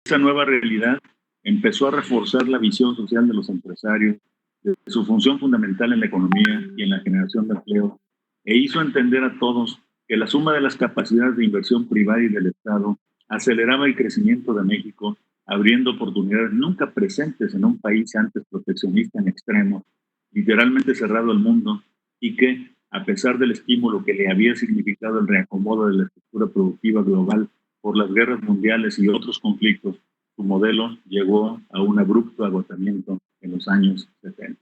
Esa nueva realidad empezó a reforzar la visión social de los empresarios, de su función fundamental en la economía y en la generación de empleo, e hizo entender a todos que la suma de las capacidades de inversión privada y del Estado aceleraba el crecimiento de México, abriendo oportunidades nunca presentes en un país antes proteccionista en extremo, literalmente cerrado al mundo, y que, a pesar del estímulo que le había significado el reacomodo de la estructura productiva global por las guerras mundiales y otros conflictos, su modelo llegó a un abrupto agotamiento en los años 70.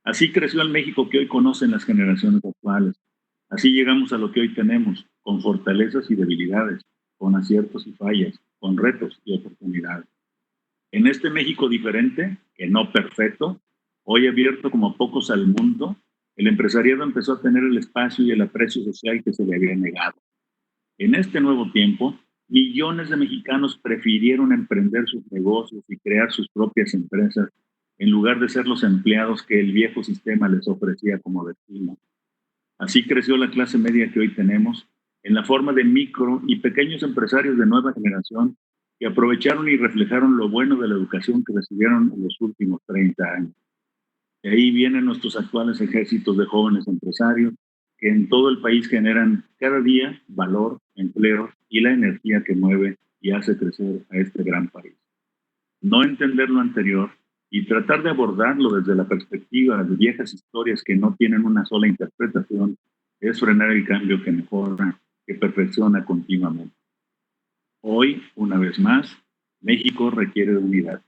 Así creció el México que hoy conocen las generaciones actuales. Así llegamos a lo que hoy tenemos, con fortalezas y debilidades, con aciertos y fallas, con retos y oportunidades. En este México diferente, que no perfecto, hoy abierto como pocos al mundo, el empresariado empezó a tener el espacio y el aprecio social que se le había negado. En este nuevo tiempo, millones de mexicanos prefirieron emprender sus negocios y crear sus propias empresas en lugar de ser los empleados que el viejo sistema les ofrecía como destino. Así creció la clase media que hoy tenemos, en la forma de micro y pequeños empresarios de nueva generación que aprovecharon y reflejaron lo bueno de la educación que recibieron en los últimos 30 años. De ahí vienen nuestros actuales ejércitos de jóvenes empresarios que en todo el país generan cada día valor, empleo y la energía que mueve y hace crecer a este gran país. No entender lo anterior y tratar de abordarlo desde la perspectiva de viejas historias que no tienen una sola interpretación es frenar el cambio que mejora, que perfecciona continuamente. Hoy, una vez más, México requiere de unidad.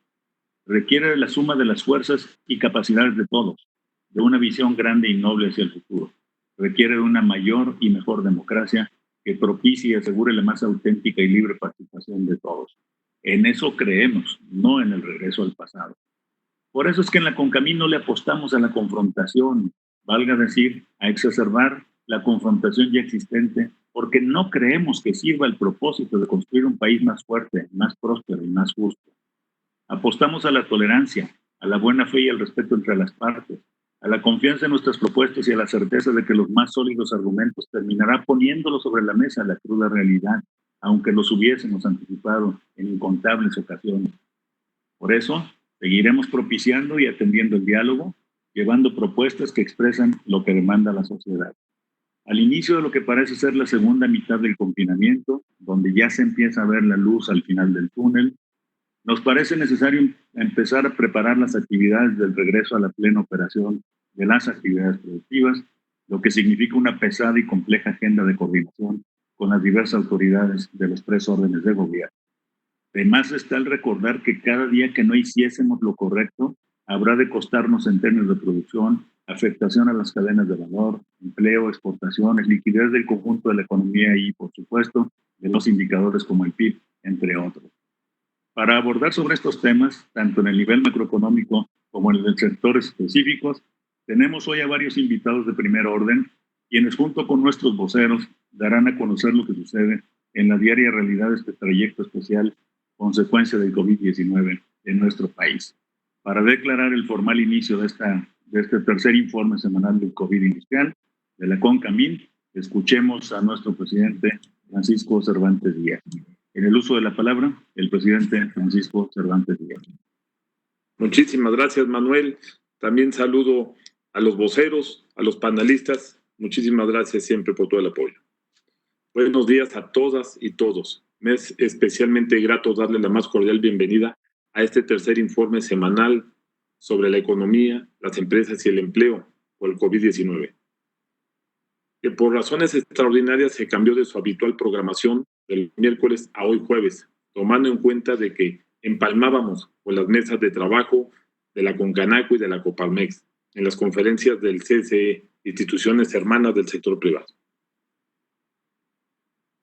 Requiere de la suma de las fuerzas y capacidades de todos, de una visión grande y noble hacia el futuro. Requiere de una mayor y mejor democracia que propicie y asegure la más auténtica y libre participación de todos. En eso creemos, no en el regreso al pasado. Por eso es que en la CONCAMI no le apostamos a la confrontación, valga decir, a exacerbar la confrontación ya existente, porque no creemos que sirva el propósito de construir un país más fuerte, más próspero y más justo. Apostamos a la tolerancia, a la buena fe y al respeto entre las partes, a la confianza en nuestras propuestas y a la certeza de que los más sólidos argumentos terminará poniéndolos sobre la mesa la cruda realidad, aunque los hubiésemos anticipado en incontables ocasiones. Por eso, seguiremos propiciando y atendiendo el diálogo, llevando propuestas que expresan lo que demanda la sociedad. Al inicio de lo que parece ser la segunda mitad del confinamiento, donde ya se empieza a ver la luz al final del túnel, nos parece necesario empezar a preparar las actividades del regreso a la plena operación de las actividades productivas, lo que significa una pesada y compleja agenda de coordinación con las diversas autoridades de los tres órdenes de gobierno. Además está el recordar que cada día que no hiciésemos lo correcto, habrá de costarnos en términos de producción, afectación a las cadenas de valor, empleo, exportaciones, liquidez del conjunto de la economía y, por supuesto, de los indicadores como el PIB, entre otros. Para abordar sobre estos temas, tanto en el nivel macroeconómico como en los sectores específicos, tenemos hoy a varios invitados de primer orden, quienes junto con nuestros voceros darán a conocer lo que sucede en la diaria realidad de este trayecto especial, consecuencia del COVID-19 en nuestro país. Para declarar el formal inicio de este tercer informe semanal del COVID industrial de la CONCAMIN, escuchemos a nuestro presidente Francisco Cervantes Díaz. En el uso de la palabra, el presidente Francisco Cervantes Díaz. Muchísimas gracias, Manuel. También saludo a los voceros, a los panelistas. Muchísimas gracias siempre por todo el apoyo. Buenos días a todas y todos. Me es especialmente grato darle la más cordial bienvenida a este tercer informe semanal sobre la economía, las empresas y el empleo por el COVID-19, que por razones extraordinarias se cambió de su habitual programación del miércoles a hoy jueves, tomando en cuenta de que empalmábamos con las mesas de trabajo de la CONCANACO y de la Coparmex en las conferencias del CSE, instituciones hermanas del sector privado.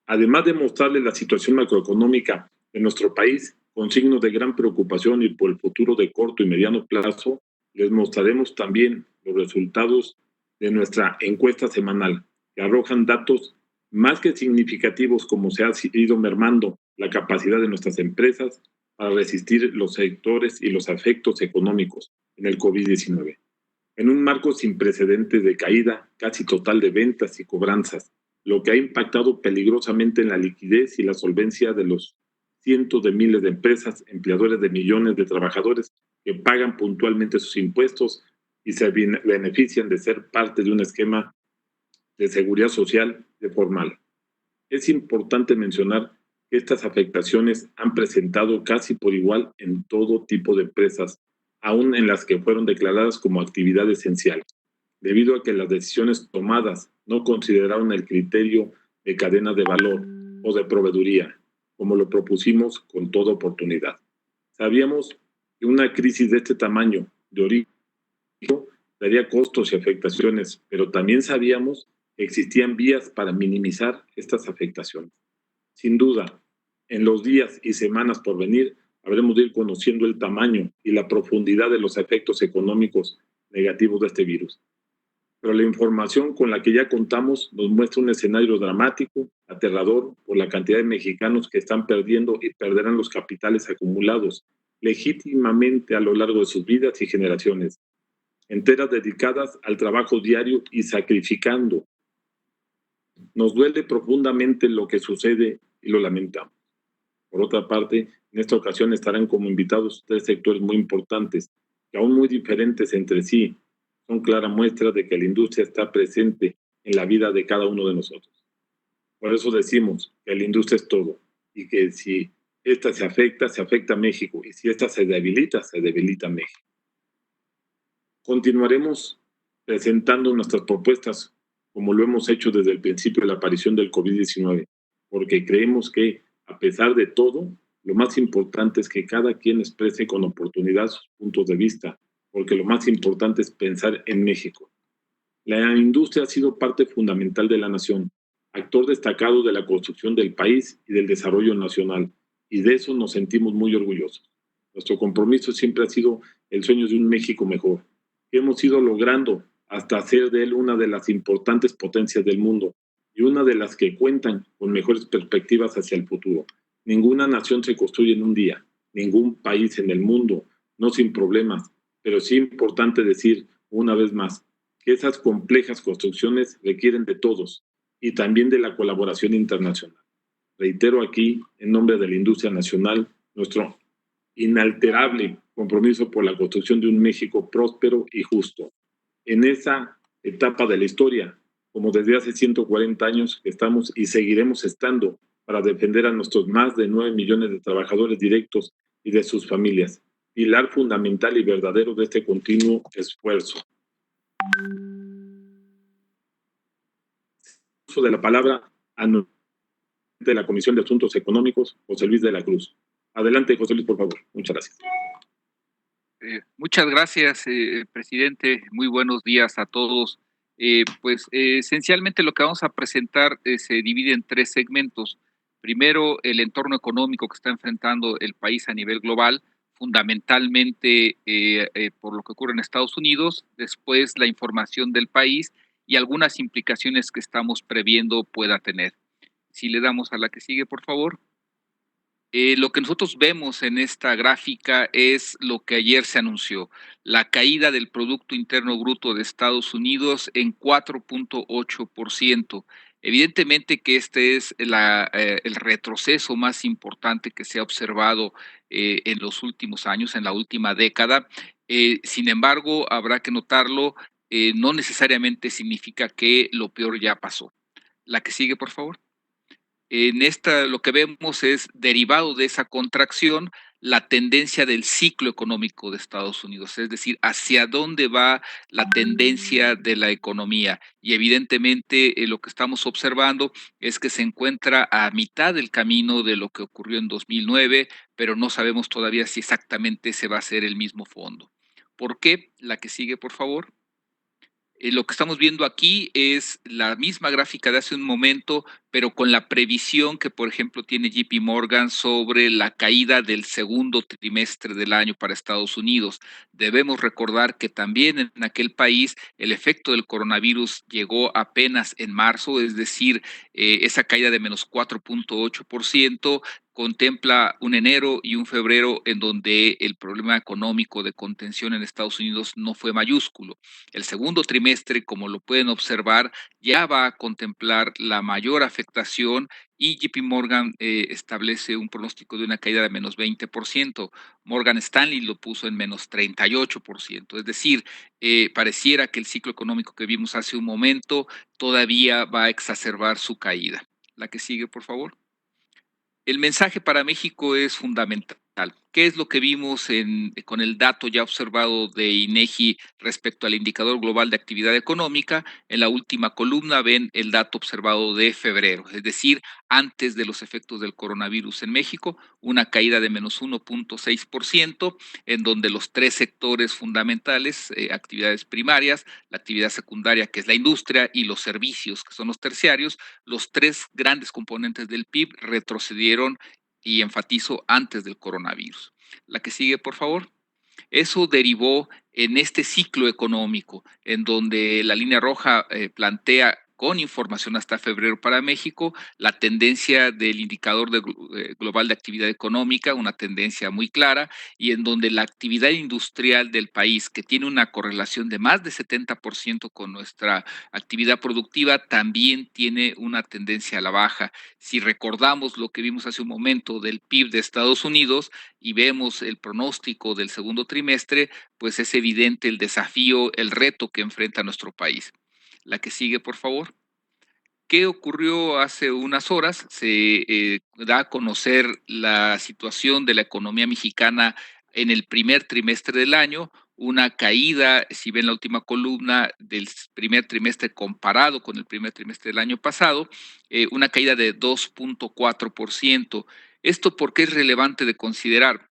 Además de mostrarles la situación macroeconómica de nuestro país con signos de gran preocupación y por el futuro de corto y mediano plazo, les mostraremos también los resultados de nuestra encuesta semanal, que arrojan datos más que significativos como se ha ido mermando la capacidad de nuestras empresas para resistir los sectores y los efectos económicos en el COVID-19. En un marco sin precedentes de caída casi total de ventas y cobranzas, lo que ha impactado peligrosamente en la liquidez y la solvencia de los cientos de miles de empresas, empleadores de millones de trabajadores que pagan puntualmente sus impuestos y se benefician de ser parte de un esquema de seguridad social de formal. Es importante mencionar que estas afectaciones han presentado casi por igual en todo tipo de empresas, aún en las que fueron declaradas como actividad esencial, debido a que las decisiones tomadas no consideraron el criterio de cadena de valor o de proveeduría, como lo propusimos con toda oportunidad. Sabíamos que una crisis de este tamaño, de origen, daría costos y afectaciones, pero también sabíamos que existían vías para minimizar estas afectaciones. Sin duda, en los días y semanas por venir, habremos de ir conociendo el tamaño y la profundidad de los efectos económicos negativos de este virus. Pero la información con la que ya contamos nos muestra un escenario dramático, aterrador, por la cantidad de mexicanos que están perdiendo y perderán los capitales acumulados legítimamente a lo largo de sus vidas y generaciones, enteras dedicadas al trabajo diario y sacrificando. Nos duele profundamente lo que sucede y lo lamentamos. Por otra parte, en esta ocasión estarán como invitados tres sectores muy importantes, que aún muy diferentes entre sí, son clara muestra de que la industria está presente en la vida de cada uno de nosotros. Por eso decimos que la industria es todo y que si esta se afecta a México, y si esta se debilita México. Continuaremos presentando nuestras propuestas como lo hemos hecho desde el principio de la aparición del COVID-19, porque creemos que, a pesar de todo, lo más importante es que cada quien exprese con oportunidad sus puntos de vista, porque lo más importante es pensar en México. La industria ha sido parte fundamental de la nación, actor destacado de la construcción del país y del desarrollo nacional, y de eso nos sentimos muy orgullosos. Nuestro compromiso siempre ha sido el sueño de un México mejor, que hemos ido logrando hasta hacer de él una de las importantes potencias del mundo y una de las que cuentan con mejores perspectivas hacia el futuro. Ninguna nación se construye en un día, ningún país en el mundo, no sin problemas, pero sí importante decir una vez más que esas complejas construcciones requieren de todos y también de la colaboración internacional. Reitero aquí, en nombre de la industria nacional, nuestro inalterable compromiso por la construcción de un México próspero y justo. En esa etapa de la historia, como desde hace 140 años que estamos y seguiremos estando para defender a nuestros más de 9 millones de trabajadores directos y de sus familias, pilar fundamental y verdadero de este continuo esfuerzo. Uso de la palabra a de la Comisión de Asuntos Económicos, José Luis de la Cruz. Adelante, José Luis, por favor. Muchas gracias. Muchas gracias, presidente. Muy buenos días a todos. Esencialmente lo que vamos a presentar se divide en tres segmentos. Primero, el entorno económico que está enfrentando el país a nivel global, fundamentalmente por lo que ocurre en Estados Unidos. Después, la información del país y algunas implicaciones que estamos previendo pueda tener. Si le damos a la que sigue, por favor. Lo que nosotros vemos en esta gráfica es lo que ayer se anunció, la caída del Producto Interno Bruto de Estados Unidos en 4.8%. Evidentemente que este es el retroceso más importante que se ha observado en los últimos años, en la última década. Sin embargo, habrá que notarlo, no necesariamente significa que lo peor ya pasó. La que sigue, por favor. En esta lo que vemos es, derivado de esa contracción, la tendencia del ciclo económico de Estados Unidos, es decir, hacia dónde va la tendencia de la economía. Y evidentemente lo que estamos observando es que se encuentra a mitad del camino de lo que ocurrió en 2009, pero no sabemos todavía si exactamente ese va a ser el mismo fondo. ¿Por qué? La que sigue, por favor. Lo que estamos viendo aquí es la misma gráfica de hace un momento, pero con la previsión que, por ejemplo, tiene JP Morgan sobre la caída del segundo trimestre del año para Estados Unidos. Debemos recordar que también en aquel país el efecto del coronavirus llegó apenas en marzo, es decir, esa caída de menos 4.8% contempla un enero y un febrero en donde el problema económico de contención en Estados Unidos no fue mayúsculo. El segundo trimestre, como lo pueden observar, ya va a contemplar la mayor afectación y JP Morgan establece un pronóstico de una caída de menos 20%. Morgan Stanley lo puso en menos 38%. Es decir, pareciera que el ciclo económico que vimos hace un momento todavía va a exacerbar su caída. La que sigue, por favor. El mensaje para México es fundamental. ¿Qué es lo que vimos con el dato ya observado de INEGI respecto al indicador global de actividad económica? En la última columna ven el dato observado de febrero, es decir, antes de los efectos del coronavirus en México, una caída de menos 1.6%, en donde los tres sectores fundamentales, actividades primarias, la actividad secundaria, que es la industria, y los servicios, que son los terciarios, los tres grandes componentes del PIB retrocedieron y enfatizo antes del coronavirus. La que sigue, por favor. Eso derivó en este ciclo económico, en donde la línea roja plantea con información hasta febrero para México la tendencia del indicador global de actividad económica, una tendencia muy clara, y en donde la actividad industrial del país, que tiene una correlación de más de 70% con nuestra actividad productiva, también tiene una tendencia a la baja. Si recordamos lo que vimos hace un momento del PIB de Estados Unidos, y vemos el pronóstico del segundo trimestre, pues es evidente el desafío, el reto que enfrenta nuestro país. La que sigue, por favor. ¿Qué ocurrió hace unas horas? Se da a conocer la situación de la economía mexicana en el primer trimestre del año, una caída, si ven la última columna, del primer trimestre comparado con el primer trimestre del año pasado, una caída de 2.4%. ¿Esto por qué es relevante de considerar?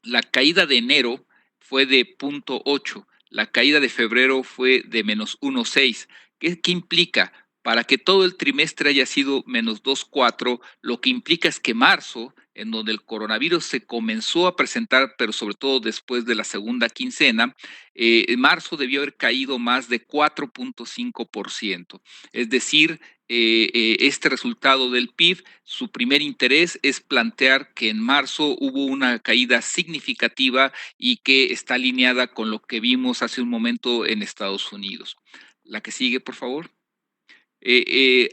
La caída de enero fue de 0.8, la caída de febrero fue de menos 1.6. ¿Qué implica? Para que todo el trimestre haya sido menos 2.4, lo que implica es que marzo, en donde el coronavirus se comenzó a presentar, pero sobre todo después de la segunda quincena, en marzo debió haber caído más de 4.5%. Es decir, este resultado del PIB, su primer interés es plantear que en marzo hubo una caída significativa y que está alineada con lo que vimos hace un momento en Estados Unidos. La que sigue, por favor.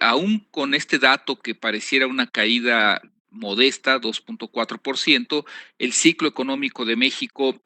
Aún con este dato que pareciera una caída modesta, 2.4%, el ciclo económico de México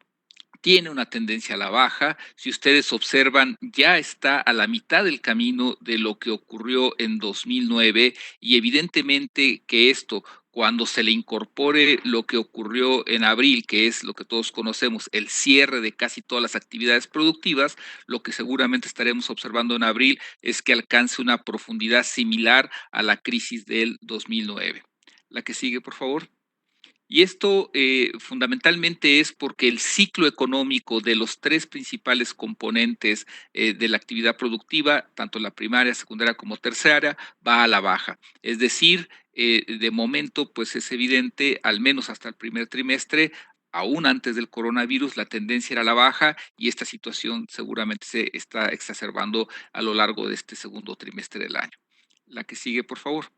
tiene una tendencia a la baja. Si ustedes observan, ya está a la mitad del camino de lo que ocurrió en 2009 y evidentemente que esto, cuando se le incorpore lo que ocurrió en abril, que es lo que todos conocemos, el cierre de casi todas las actividades productivas, lo que seguramente estaremos observando en abril es que alcance una profundidad similar a la crisis del 2009. La que sigue, por favor. Y esto fundamentalmente es porque el ciclo económico de los tres principales componentes de la actividad productiva, tanto la primaria, secundaria como terciaria, va a la baja. Es decir, de momento, pues es evidente, al menos hasta el primer trimestre, aún antes del coronavirus, la tendencia era a la baja y esta situación seguramente se está exacerbando a lo largo de este segundo trimestre del año. La que sigue, por favor.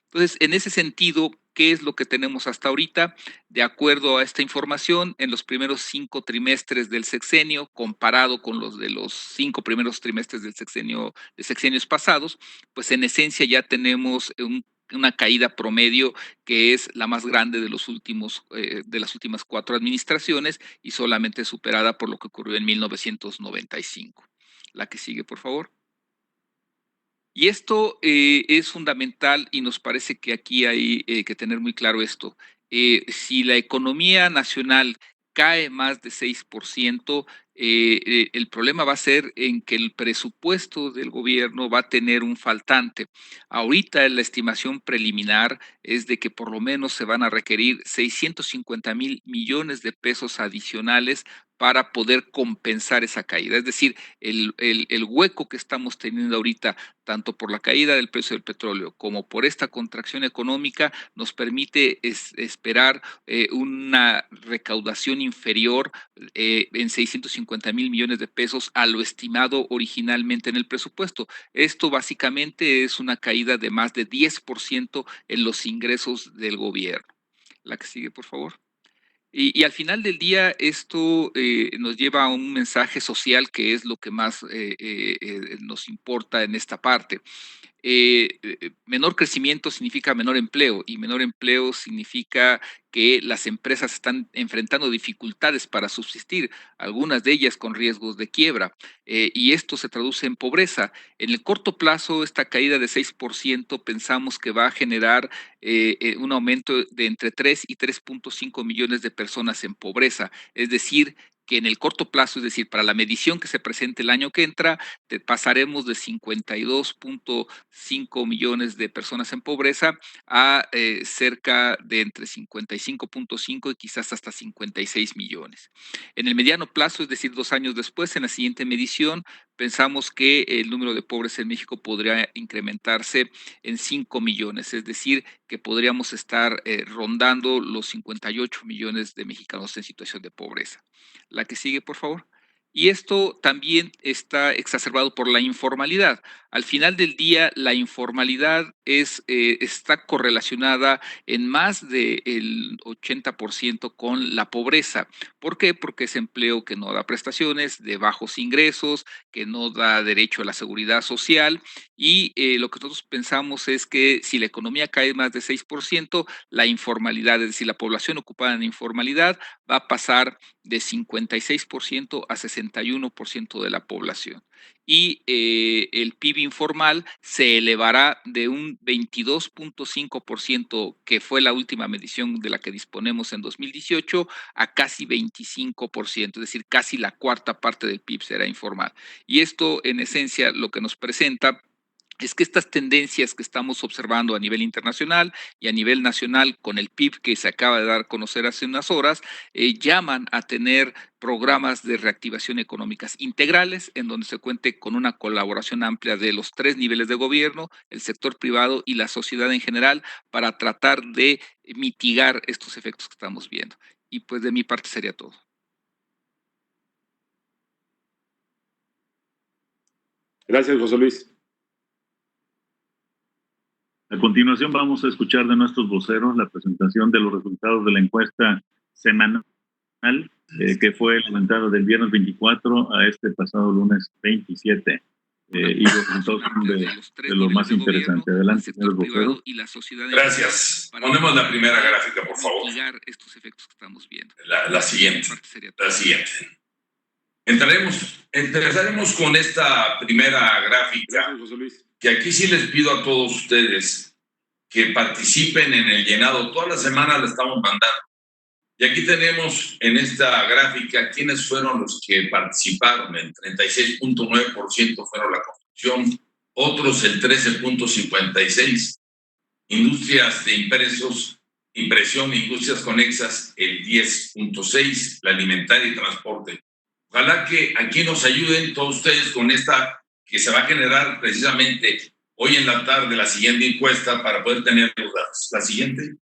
Entonces, en ese sentido, ¿qué es lo que tenemos hasta ahorita? De acuerdo a esta información, en los primeros 5 trimestres del sexenio, comparado con los de los 5 primeros trimestres del sexenio, de sexenios pasados, pues en esencia ya tenemos una caída promedio que es la más grande de los últimos, de las últimas 4 administraciones y solamente superada por lo que ocurrió en 1995. La que sigue, por favor. Y esto es fundamental y nos parece que aquí hay que tener muy claro esto. Si la economía nacional cae más de 6%, el problema va a ser en que el presupuesto del gobierno va a tener un faltante. Ahorita la estimación preliminar es de que por lo menos se van a requerir 650,000 millones de pesos adicionales para poder compensar esa caída. Es decir, el hueco que estamos teniendo ahorita tanto por la caída del precio del petróleo como por esta contracción económica, nos permite esperar una recaudación inferior en 650,000 millones de pesos a lo estimado originalmente en el presupuesto. Esto básicamente es una caída de más de 10% en los ingresos del gobierno. La que sigue, por favor. Y al final del día esto nos lleva a un mensaje social que es lo que más nos importa en esta parte. Menor crecimiento significa menor empleo y menor empleo significa que las empresas están enfrentando dificultades para subsistir, algunas de ellas con riesgos de quiebra, y esto se traduce en pobreza. En el corto plazo, esta caída de 6% pensamos que va a generar un aumento de entre 3 y 3.5 millones de personas en pobreza, es decir, que en el corto plazo, es decir, para la medición que se presente el año que entra, pasaremos de 52.5 millones de personas en pobreza a cerca de entre 55.5 y quizás hasta 56 millones. En el mediano plazo, es decir, 2 años después, en la siguiente medición, pensamos que el número de pobres en México podría incrementarse en 5 millones, es decir, que podríamos estar rondando los 58 millones de mexicanos en situación de pobreza. La que sigue, por favor. Y esto también está exacerbado por la informalidad. Al final del día, la informalidad está correlacionada en más del 80% con la pobreza. ¿Por qué? Porque es empleo que no da prestaciones, de bajos ingresos, que no da derecho a la seguridad social. Y lo que nosotros pensamos es que si la economía cae más de 6%, la informalidad, es decir, la población ocupada en informalidad, va a pasar de 56% a 61% de la población. Y el PIB informal se elevará de un 22.5%, que fue la última medición de la que disponemos en 2018, a casi 25%, es decir, casi la cuarta parte del PIB será informal. Y esto, en esencia, lo que nos presenta es que estas tendencias que estamos observando a nivel internacional y a nivel nacional con el PIB que se acaba de dar a conocer hace unas horas, llaman a tener programas de reactivación económicas integrales en donde se cuente con una colaboración amplia de los 3 niveles de gobierno, el sector privado y la sociedad en general para tratar de mitigar estos efectos que estamos viendo. Y pues de mi parte sería todo. Gracias, José Luis. A continuación vamos a escuchar de nuestros voceros la presentación de los resultados de la encuesta semanal que fue levantada del viernes 24 a este pasado lunes 27. Y los resultados son de lo más interesante. Adelante, señores voceros. Gracias. Ponemos la primera gráfica, por favor. Estos efectos que estamos viendo. La siguiente. La siguiente. Empezaremos con esta primera gráfica. Gracias, José Luis. Que aquí sí les pido a todos ustedes que participen en el llenado. Toda la semana la estamos mandando. Y aquí tenemos en esta gráfica quiénes fueron los que participaron. El 36.9% fueron la construcción, otros el 13.56%. Industrias de impresión, industrias conexas, el 10.6%, la alimentaria y transporte. Ojalá que aquí nos ayuden todos ustedes con esta que se va a generar precisamente hoy en la tarde, la siguiente encuesta, para poder tener los datos. La siguiente.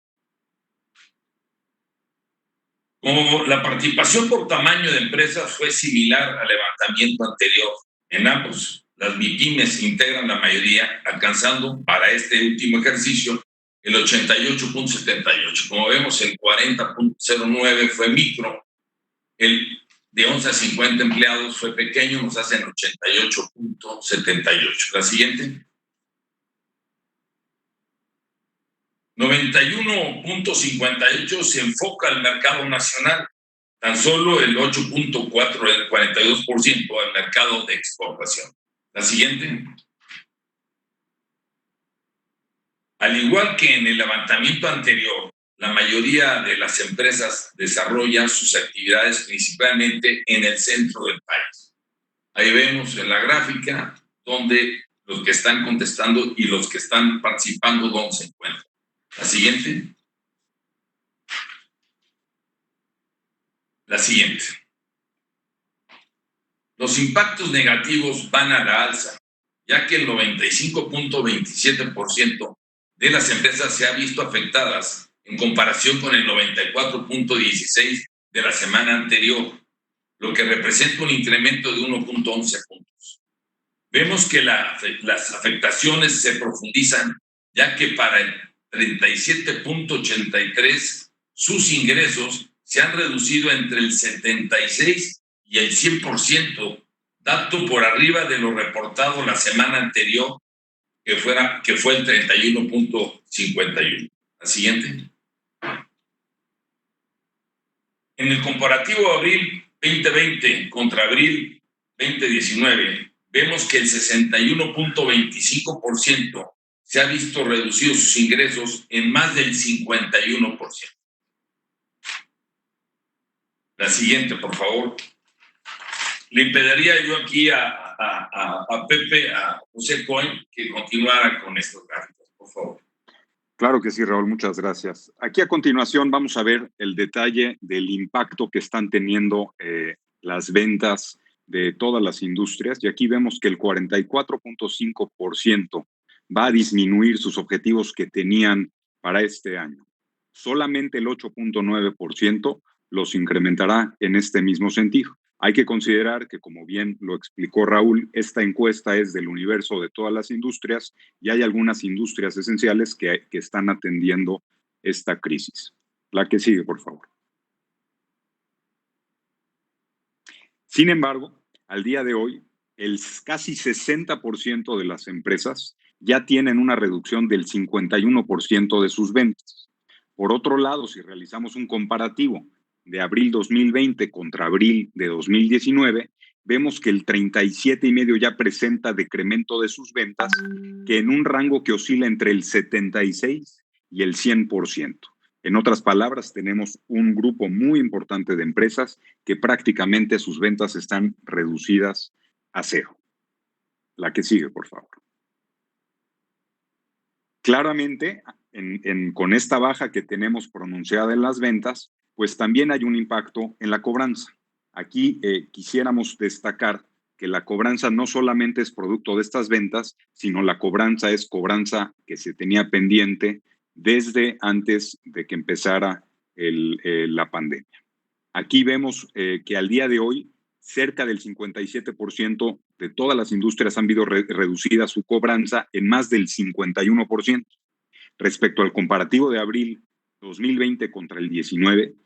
Como la participación por tamaño de empresas fue similar al levantamiento anterior, en ambos, las MIPYMES integran la mayoría, alcanzando para este último ejercicio el 88.78. Como vemos, el 40.09 fue micro, el de 11 a 50 empleados fue pequeño, nos hacen 88.78. La siguiente. 91.58 se enfoca al mercado nacional, tan solo el 8.4, el 42% al mercado de exportación. La siguiente. Al igual que en el levantamiento anterior, la mayoría de las empresas desarrollan sus actividades principalmente en el centro del país. Ahí vemos en la gráfica donde los que están contestando y los que están participando dónde se encuentran. La siguiente. La siguiente. Los impactos negativos van a la alza, ya que el 95.27% de las empresas se ha visto afectadas en comparación con el 94.16% de la semana anterior, lo que representa un incremento de 1.11 puntos. Vemos que las afectaciones se profundizan, ya que para el 37.83% sus ingresos se han reducido entre el 76 y el 100%, dato por arriba de lo reportado la semana anterior, que fue el 31.51. La siguiente. En el comparativo abril 2020 contra abril 2019, vemos que el 61.25% se ha visto reducido sus ingresos en más del 51%. La siguiente, por favor. Le pediría yo aquí a Pepe, a José Cohen, que continuara con estos gráficos, por favor. Claro que sí, Raúl, muchas gracias. Aquí a continuación vamos a ver el detalle del impacto que están teniendo las ventas de todas las industrias, y aquí vemos que el 44.5% va a disminuir sus objetivos que tenían para este año. Solamente el 8.9% los incrementará en este mismo sentido. Hay que considerar que, como bien lo explicó Raúl, esta encuesta es del universo de todas las industrias y hay algunas industrias esenciales que están atendiendo esta crisis. La que sigue, por favor. Sin embargo, al día de hoy, el casi 60% de las empresas ya tienen una reducción del 51% de sus ventas. Por otro lado, si realizamos un comparativo de abril 2020 contra abril de 2019, vemos que el 37,5% ya presenta decremento de sus ventas, que en un rango que oscila entre el 76 y el 100%. En otras palabras, tenemos un grupo muy importante de empresas que prácticamente sus ventas están reducidas a cero. La que sigue, por favor. Claramente, con esta baja que tenemos pronunciada en las ventas, pues también hay un impacto en la cobranza. Aquí quisiéramos destacar que la cobranza no solamente es producto de estas ventas, sino la cobranza es cobranza que se tenía pendiente desde antes de que empezara la pandemia. Aquí vemos que al día de hoy, cerca del 57% de todas las industrias han visto reducida su cobranza en más del 51%. Respecto al comparativo de abril 2020 contra el 19,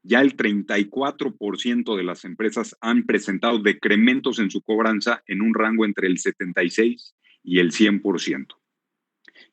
ya el 34% de las empresas han presentado decrementos en su cobranza en un rango entre el 76 y el 100%.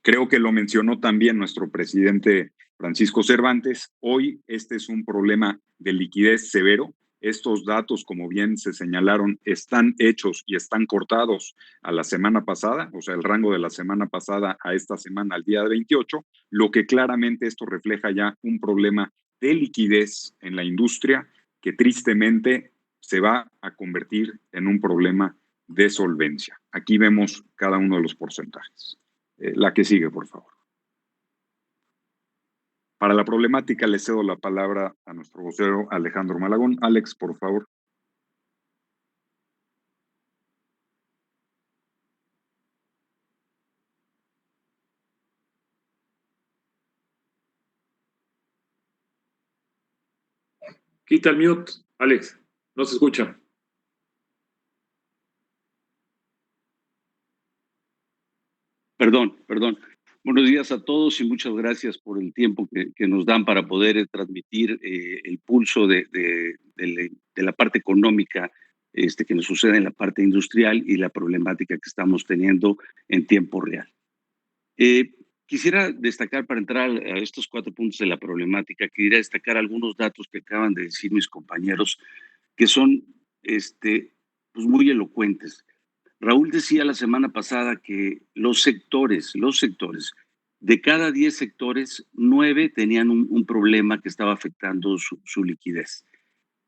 Creo que lo mencionó también nuestro presidente Francisco Cervantes. Hoy este es un problema de liquidez severo. Estos datos, como bien se señalaron, están hechos y están cortados a la semana pasada, o sea, el rango de la semana pasada a esta semana, al día 28, lo que claramente esto refleja ya un problema de liquidez en la industria que tristemente se va a convertir en un problema de solvencia. Aquí vemos cada uno de los porcentajes. La que sigue, por favor. Para la problemática le cedo la palabra a nuestro vocero Alejandro Malagón. Alex, por favor. Quita el mute, Alex. No se escucha. Perdón. Buenos días a todos y muchas gracias por el tiempo que nos dan para poder transmitir el pulso de la parte económica que nos sucede en la parte industrial y la problemática que estamos teniendo en tiempo real. Quisiera destacar, para entrar a estos 4 puntos de la problemática, quisiera destacar algunos datos que acaban de decir mis compañeros que son pues muy elocuentes. Raúl decía la semana pasada que los sectores, de cada 10 sectores, 9 tenían un problema que estaba afectando su liquidez.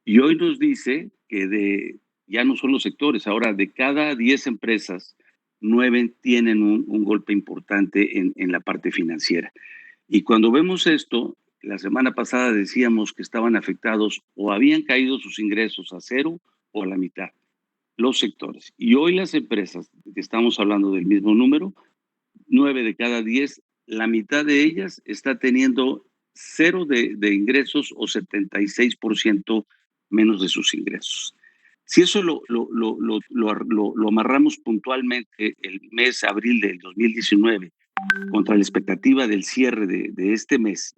Y hoy nos dice que ya no son los sectores, ahora de cada 10 empresas, 9 tienen un golpe importante en la parte financiera. Y cuando vemos esto, la semana pasada decíamos que estaban afectados o habían caído sus ingresos a cero o a la mitad. Los sectores. Y hoy las empresas, que estamos hablando del mismo número, 9 de cada 10, la mitad de ellas está teniendo cero de ingresos o 76% menos de sus ingresos. Si eso lo amarramos puntualmente el mes abril del 2019 contra la expectativa del cierre de este mes,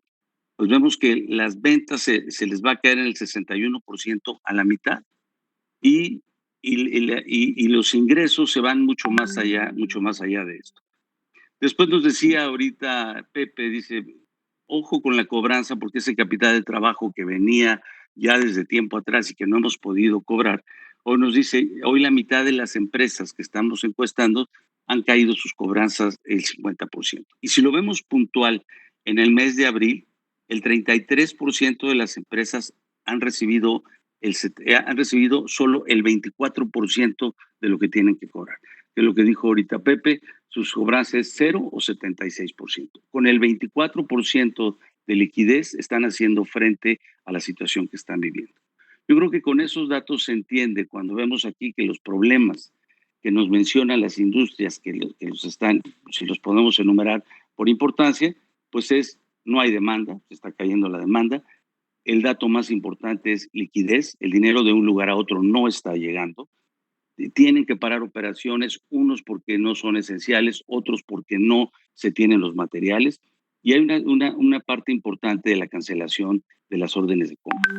pues vemos que las ventas se les va a caer en el 61% a la mitad y los ingresos se van mucho más allá de esto. Después nos decía ahorita Pepe, dice, ojo con la cobranza porque ese capital de trabajo que venía ya desde tiempo atrás y que no hemos podido cobrar, hoy nos dice, hoy la mitad de las empresas que estamos encuestando han caído sus cobranzas el 50%. Y si lo vemos puntual, en el mes de abril, el 33% de las empresas han recibido solo el 24% de lo que tienen que cobrar. Que es lo que dijo ahorita Pepe, sus cobranzas es 0 o 76%. Con el 24% de liquidez están haciendo frente a la situación que están viviendo. Yo creo que con esos datos se entiende cuando vemos aquí que los problemas que nos mencionan las industrias, si los podemos enumerar por importancia, pues no hay demanda, se está cayendo la demanda. El dato más importante es liquidez, el dinero de un lugar a otro no está llegando. Tienen que parar operaciones, unos porque no son esenciales, otros porque no se tienen los materiales. Y hay una parte importante de la cancelación de las órdenes de compra.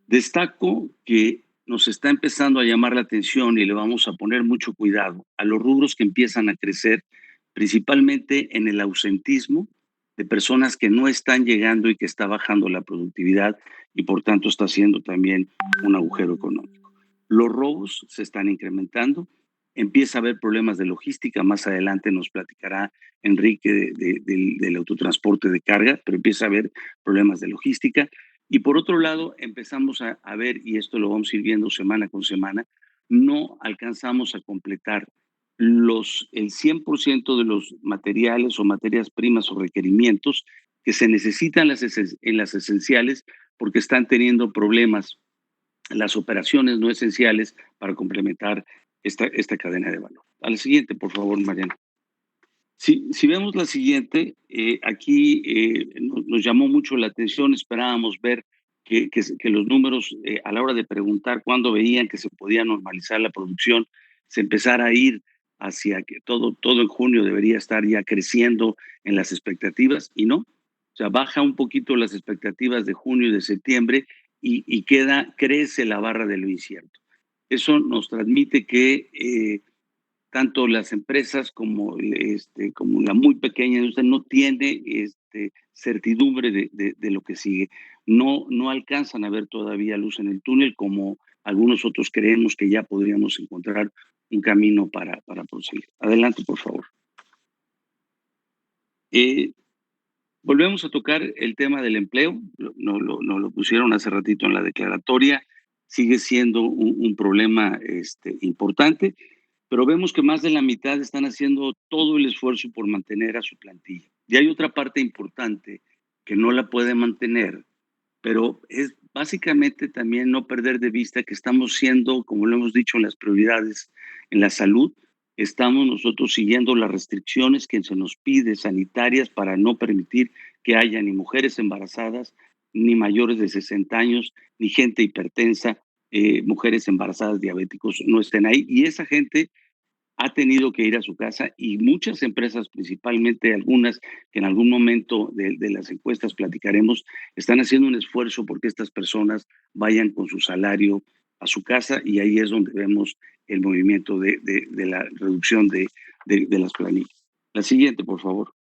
Destaco que nos está empezando a llamar la atención y le vamos a poner mucho cuidado a los rubros que empiezan a crecer, principalmente en el ausentismo de personas que no están llegando y que está bajando la productividad y por tanto está haciendo también un agujero económico. Los robos se están incrementando, empieza a haber problemas de logística, más adelante nos platicará Enrique del autotransporte de carga, pero empieza a haber problemas de logística. Y por otro lado, empezamos a ver, y esto lo vamos a ir viendo semana con semana, no alcanzamos a completar el 100% de los materiales o materias primas o requerimientos que se necesitan en las esenciales porque están teniendo problemas las operaciones no esenciales para complementar esta cadena de valor. A la siguiente, por favor, Mariana. Si vemos la siguiente, aquí nos llamó mucho la atención, esperábamos ver que los números a la hora de preguntar cuándo veían que se podía normalizar la producción, se empezara a ir hacia que todo en junio debería estar ya creciendo en las expectativas y no. O sea, baja un poquito las expectativas de junio y de septiembre y crece la barra de lo incierto. Eso nos transmite que tanto las empresas como la muy pequeña industria no tiene certidumbre de lo que sigue. No alcanzan a ver todavía luz en el túnel como algunos otros creemos que ya podríamos encontrar un camino para proseguir. Adelante, por favor. Volvemos a tocar el tema del empleo. Nos lo pusieron hace ratito en la declaratoria. Sigue siendo un problema importante, pero vemos que más de la mitad están haciendo todo el esfuerzo por mantener a su plantilla. Y hay otra parte importante que no la puede mantener, pero es básicamente también no perder de vista que estamos siendo, como lo hemos dicho, en las prioridades en la salud, estamos nosotros siguiendo las restricciones que se nos pide sanitarias para no permitir que haya ni mujeres embarazadas, ni mayores de 60 años, ni gente hipertensa, mujeres embarazadas, diabéticos, no estén ahí. Y esa gente ha tenido que ir a su casa y muchas empresas, principalmente algunas que en algún momento de las encuestas platicaremos, están haciendo un esfuerzo porque estas personas vayan con su salario a su casa y ahí es donde vemos el movimiento de la reducción de las planillas. La siguiente, por favor.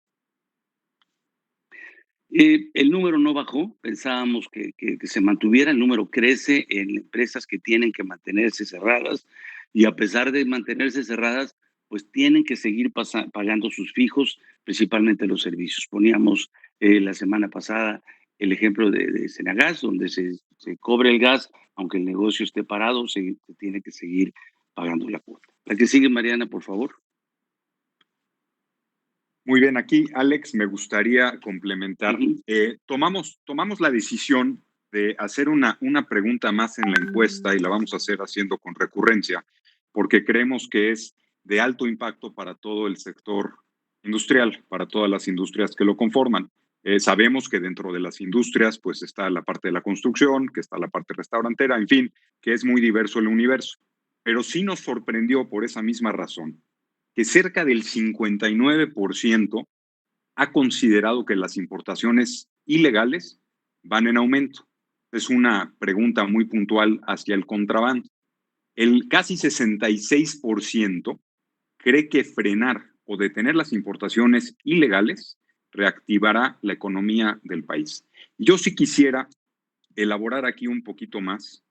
El número no bajó, pensábamos que se mantuviera, el número crece en empresas que tienen que mantenerse cerradas y a pesar de mantenerse cerradas, pues tienen que seguir pagando sus fijos, principalmente los servicios. Poníamos la semana pasada el ejemplo de Senagas, donde se cobra el gas, aunque el negocio esté parado, se tiene que seguir pagando la cuota. La que sigue, Mariana, por favor. Muy bien, aquí, Alex, me gustaría complementar. Tomamos la decisión de hacer una pregunta más en la encuesta y la vamos a hacer haciendo con recurrencia, porque creemos que es de alto impacto para todo el sector industrial, para todas las industrias que lo conforman. Sabemos que dentro de las industrias pues está la parte de la construcción, que está la parte restaurantera, en fin, que es muy diverso el universo. Pero sí nos sorprendió por esa misma razón que cerca del 59% ha considerado que las importaciones ilegales van en aumento. Es una pregunta muy puntual hacia el contrabando. El casi 66% cree que frenar o detener las importaciones ilegales reactivará la economía del país. Yo sí quisiera elaborar aquí un poquito más.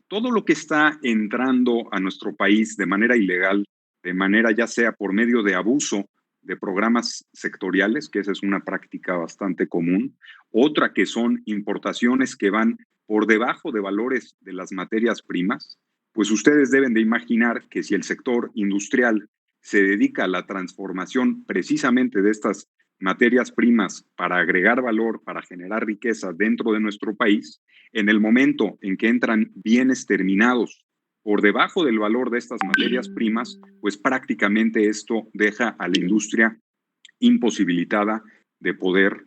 Todo lo que está entrando a nuestro país de manera ilegal, de manera ya sea por medio de abuso de programas sectoriales, que esa es una práctica bastante común, otra que son importaciones que van por debajo de valores de las materias primas, pues ustedes deben de imaginar que si el sector industrial se dedica a la transformación precisamente de estas materias primas para agregar valor, para generar riqueza dentro de nuestro país, en el momento en que entran bienes terminados por debajo del valor de estas materias primas, pues prácticamente esto deja a la industria imposibilitada de poder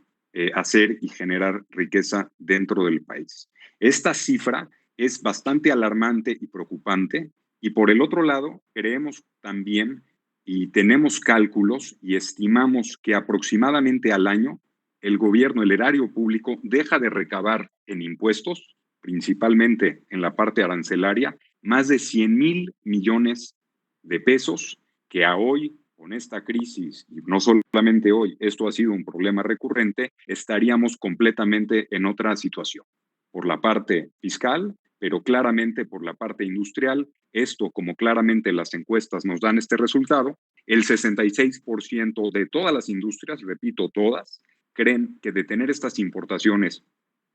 hacer y generar riqueza dentro del país. Esta cifra es bastante alarmante y preocupante, y por el otro lado, creemos también y tenemos cálculos y estimamos que aproximadamente al año el gobierno, el erario público, deja de recabar en impuestos, principalmente en la parte arancelaria, más de 100,000 millones de pesos que a hoy, con esta crisis, y no solamente hoy, esto ha sido un problema recurrente, estaríamos completamente en otra situación. Por la parte fiscal, pero claramente por la parte industrial, esto, como claramente las encuestas nos dan este resultado, el 66% de todas las industrias, repito, todas, creen que detener estas importaciones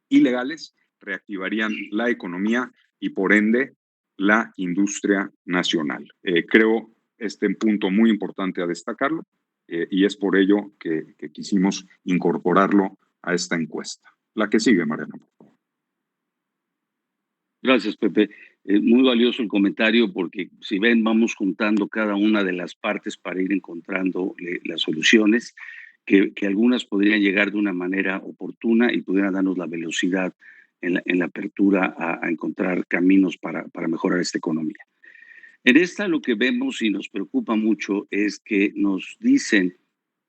ilegales reactivarían la economía y por ende la industria nacional. Creo este punto muy importante a destacarlo y es por ello que quisimos incorporarlo a esta encuesta. La que sigue, Mariana, por favor. Gracias, Pepe. Muy valioso el comentario porque si ven, vamos juntando cada una de las partes para ir encontrando las soluciones que algunas podrían llegar de una manera oportuna y pudieran darnos la velocidad en la apertura a encontrar caminos para mejorar esta economía. En esta lo que vemos y nos preocupa mucho es que nos dicen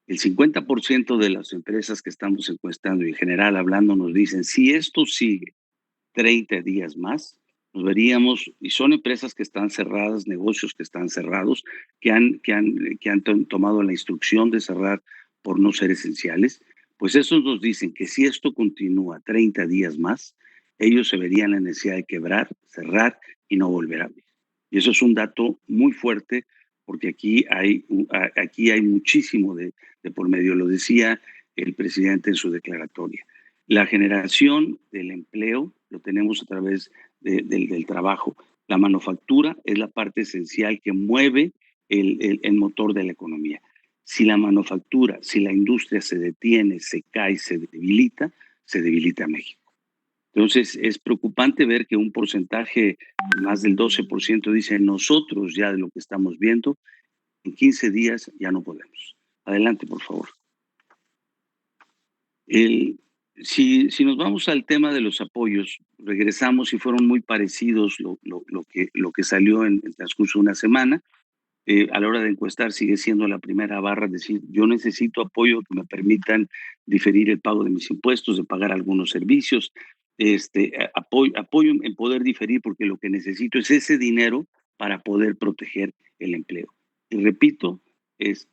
el 50% de las empresas que estamos encuestando y en general hablando nos dicen si esto sigue 30 días más, nos veríamos, y son empresas que están cerradas, negocios que están cerrados, que han tomado la instrucción de cerrar por no ser esenciales, pues esos nos dicen que si esto continúa 30 días más, ellos se verían la necesidad de quebrar, cerrar y no volver a abrir. Y eso es un dato muy fuerte porque aquí hay muchísimo de por medio, lo decía el presidente en su declaratoria. La generación del empleo lo tenemos a través del trabajo. La manufactura es la parte esencial que mueve el motor de la economía. Si la manufactura, si la industria se detiene, se cae, se debilita México. Entonces, es preocupante ver que un porcentaje, más del 12%, dice nosotros ya de lo que estamos viendo, en 15 días ya no podemos. Adelante, por favor. Si nos vamos al tema de los apoyos, regresamos y fueron muy parecidos lo que salió en el transcurso de una semana. A la hora de encuestar sigue siendo la primera barra, decir, yo necesito apoyo que me permitan diferir el pago de mis impuestos, de pagar algunos servicios, apoyo en poder diferir porque lo que necesito es ese dinero para poder proteger el empleo. Y repito,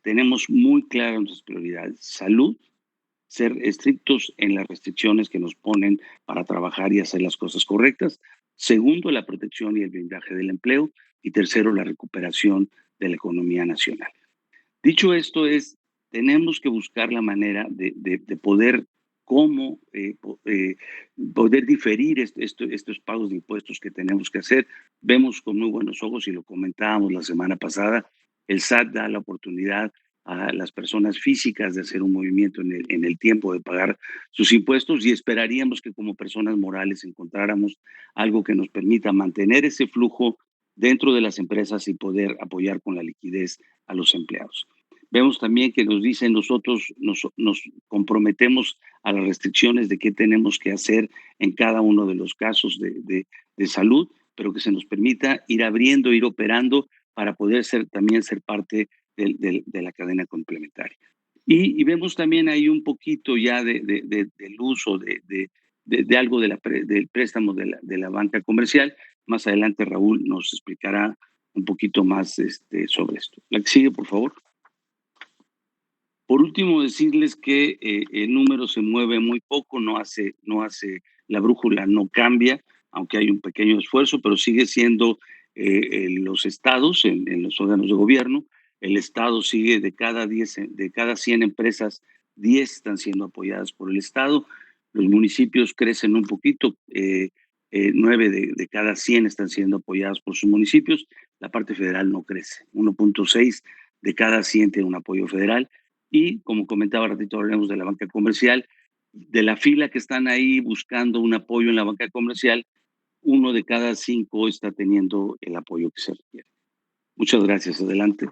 tenemos muy claras nuestras prioridades: salud, ser estrictos en las restricciones que nos ponen para trabajar y hacer las cosas correctas. Segundo, la protección y el blindaje del empleo. Y tercero, la recuperación de la economía nacional. Dicho esto, tenemos que buscar la manera de poder poder diferir estos pagos de impuestos que tenemos que hacer. Vemos con muy buenos ojos, y lo comentábamos la semana pasada, el SAT da la oportunidad a las personas físicas de hacer un movimiento en el tiempo de pagar sus impuestos, y esperaríamos que como personas morales encontráramos algo que nos permita mantener ese flujo dentro de las empresas y poder apoyar con la liquidez a los empleados. Vemos también que nos dicen nosotros nos comprometemos a las restricciones de qué tenemos que hacer en cada uno de los casos de salud, pero que se nos permita ir abriendo, ir operando para poder también ser parte de la cadena complementaria. Y vemos también ahí un poquito ya del uso de algo del préstamo de la banca comercial. Más adelante Raúl nos explicará un poquito más sobre esto. La que sigue, por favor. Por último, decirles que el número se mueve muy poco, no hace, la brújula no cambia, aunque hay un pequeño esfuerzo, pero sigue siendo los estados, en los órganos de gobierno, el estado sigue de cada 100 empresas, 10 están siendo apoyadas por el estado, los municipios crecen un poquito, 9 de cada 100 están siendo apoyadas por sus municipios, la parte federal no crece, 1.6 de cada 100 tiene un apoyo federal. Y como comentaba ratito, hablamos de la banca comercial, de la fila que están ahí buscando un apoyo en la banca comercial, 1 de cada 5 está teniendo el apoyo que se requiere. Muchas gracias. Adelante.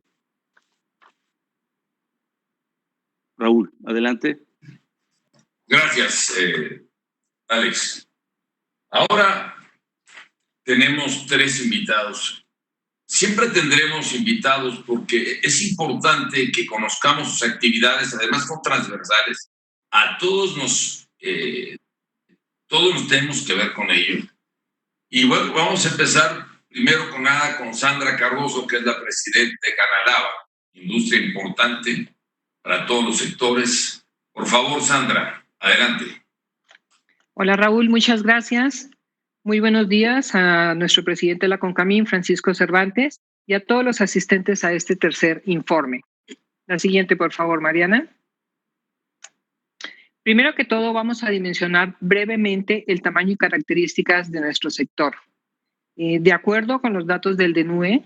Raúl, adelante. Gracias, Alex. Ahora tenemos 3 invitados. Siempre tendremos invitados porque es importante que conozcamos sus actividades, además son transversales. A todos tenemos que ver con ello. Y bueno, vamos a empezar primero con Sandra Cardoso, que es la presidenta de Canalava, industria importante para todos los sectores. Por favor, Sandra, adelante. Hola Raúl, muchas gracias. Muy buenos días a nuestro presidente de la CONCAMIN, Francisco Cervantes, y a todos los asistentes a este tercer informe. La siguiente, por favor, Mariana. Primero que todo, vamos a dimensionar brevemente el tamaño y características de nuestro sector. De acuerdo con los datos del DNUE,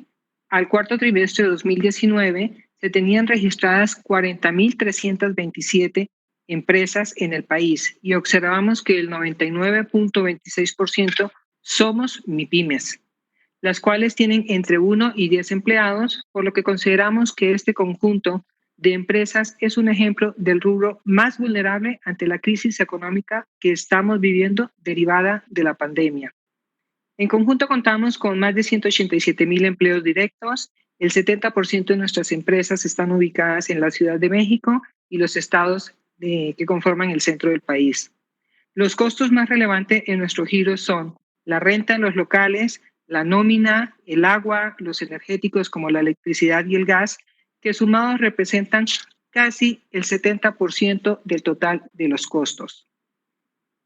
al cuarto trimestre de 2019 se tenían registradas 40.327 empresas en el país y observamos que el 99.26% somos MIPYMES, las cuales tienen entre 1 y 10 empleados, por lo que consideramos que este conjunto de empresas es un ejemplo del rubro más vulnerable ante la crisis económica que estamos viviendo derivada de la pandemia. En conjunto contamos con más de 187,000 empleos directos. El 70% de nuestras empresas están ubicadas en la Ciudad de México y los estados que conforman el centro del país. Los costos más relevantes en nuestro giro son la renta en los locales, la nómina, el agua, los energéticos como la electricidad y el gas, que sumados representan casi el 70% del total de los costos.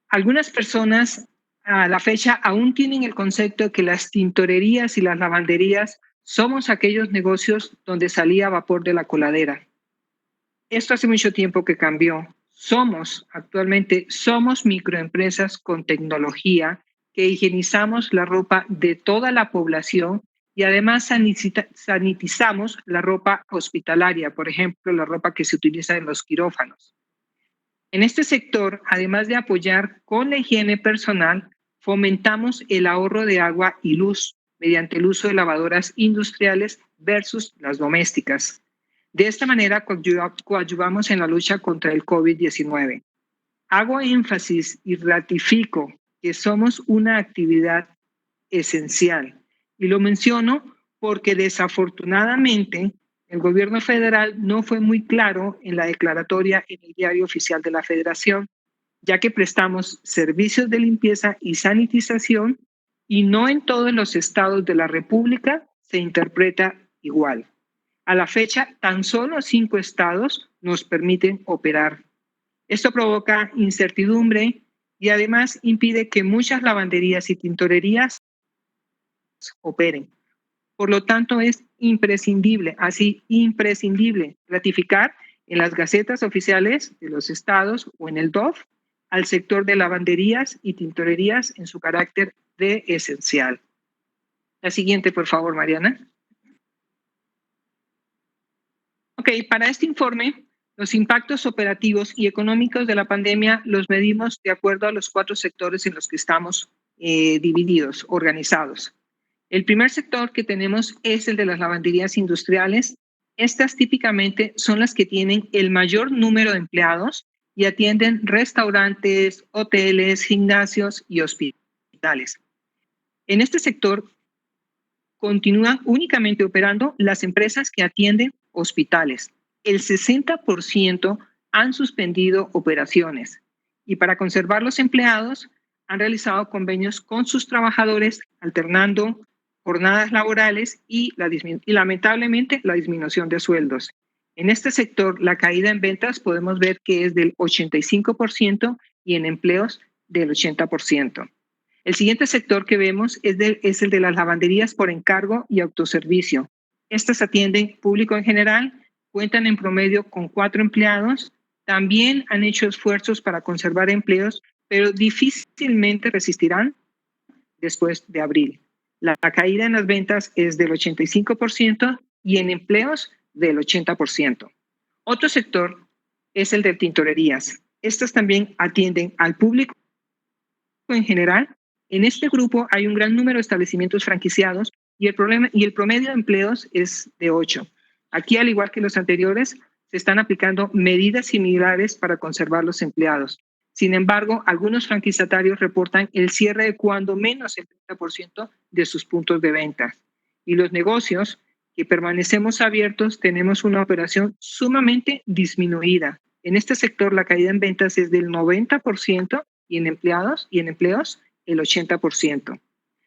Algunas personas a la fecha aún tienen el concepto de que las tintorerías y las lavanderías somos aquellos negocios donde salía vapor de la coladera. Esto hace mucho tiempo que cambió. Actualmente somos microempresas con tecnología que higienizamos la ropa de toda la población y además sanitizamos la ropa hospitalaria, por ejemplo, la ropa que se utiliza en los quirófanos. En este sector, además de apoyar con la higiene personal, fomentamos el ahorro de agua y luz mediante el uso de lavadoras industriales versus las domésticas. De esta manera, coadyuvamos en la lucha contra el COVID-19. Hago énfasis y ratifico que somos una actividad esencial. Y lo menciono porque desafortunadamente el gobierno federal no fue muy claro en la declaratoria en el Diario Oficial de la Federación, ya que prestamos servicios de limpieza y sanitización y no en todos los estados de la República se interpreta igual. A la fecha, tan solo 5 estados nos permiten operar. Esto provoca incertidumbre y además impide que muchas lavanderías y tintorerías operen. Por lo tanto, es imprescindible ratificar en las gacetas oficiales de los estados o en el DOF al sector de lavanderías y tintorerías en su carácter de esencial. La siguiente, por favor, Mariana. Ok, para este informe, los impactos operativos y económicos de la pandemia los medimos de acuerdo a los 4 sectores en los que estamos divididos, organizados. El primer sector que tenemos es el de las lavanderías industriales. Estas típicamente son las que tienen el mayor número de empleados y atienden restaurantes, hoteles, gimnasios y hospitales. En este sector continúan únicamente operando las empresas que atienden hospitales. el 60% han suspendido operaciones y para conservar los empleados han realizado convenios con sus trabajadores alternando jornadas laborales y lamentablemente la disminución de sueldos. En este sector, la caída en ventas podemos ver que es del 85% y en empleos del 80%. El siguiente sector que vemos es el de las lavanderías por encargo y autoservicio. Estas atienden público en general, cuentan en promedio con 4 empleados, también han hecho esfuerzos para conservar empleos, pero difícilmente resistirán después de abril. La caída en las ventas es del 85% y en empleos del 80%. Otro sector es el de tintorerías. Estas también atienden al público en general. En este grupo hay un gran número de establecimientos franquiciados y el promedio de empleos es de 8. Aquí, al igual que los anteriores, se están aplicando medidas similares para conservar los empleados. Sin embargo, algunos franquiciatarios reportan el cierre de cuando menos el 30% de sus puntos de venta. Y los negocios que permanecemos abiertos tenemos una operación sumamente disminuida. En este sector la caída en ventas es del 90% y en empleos el 80%.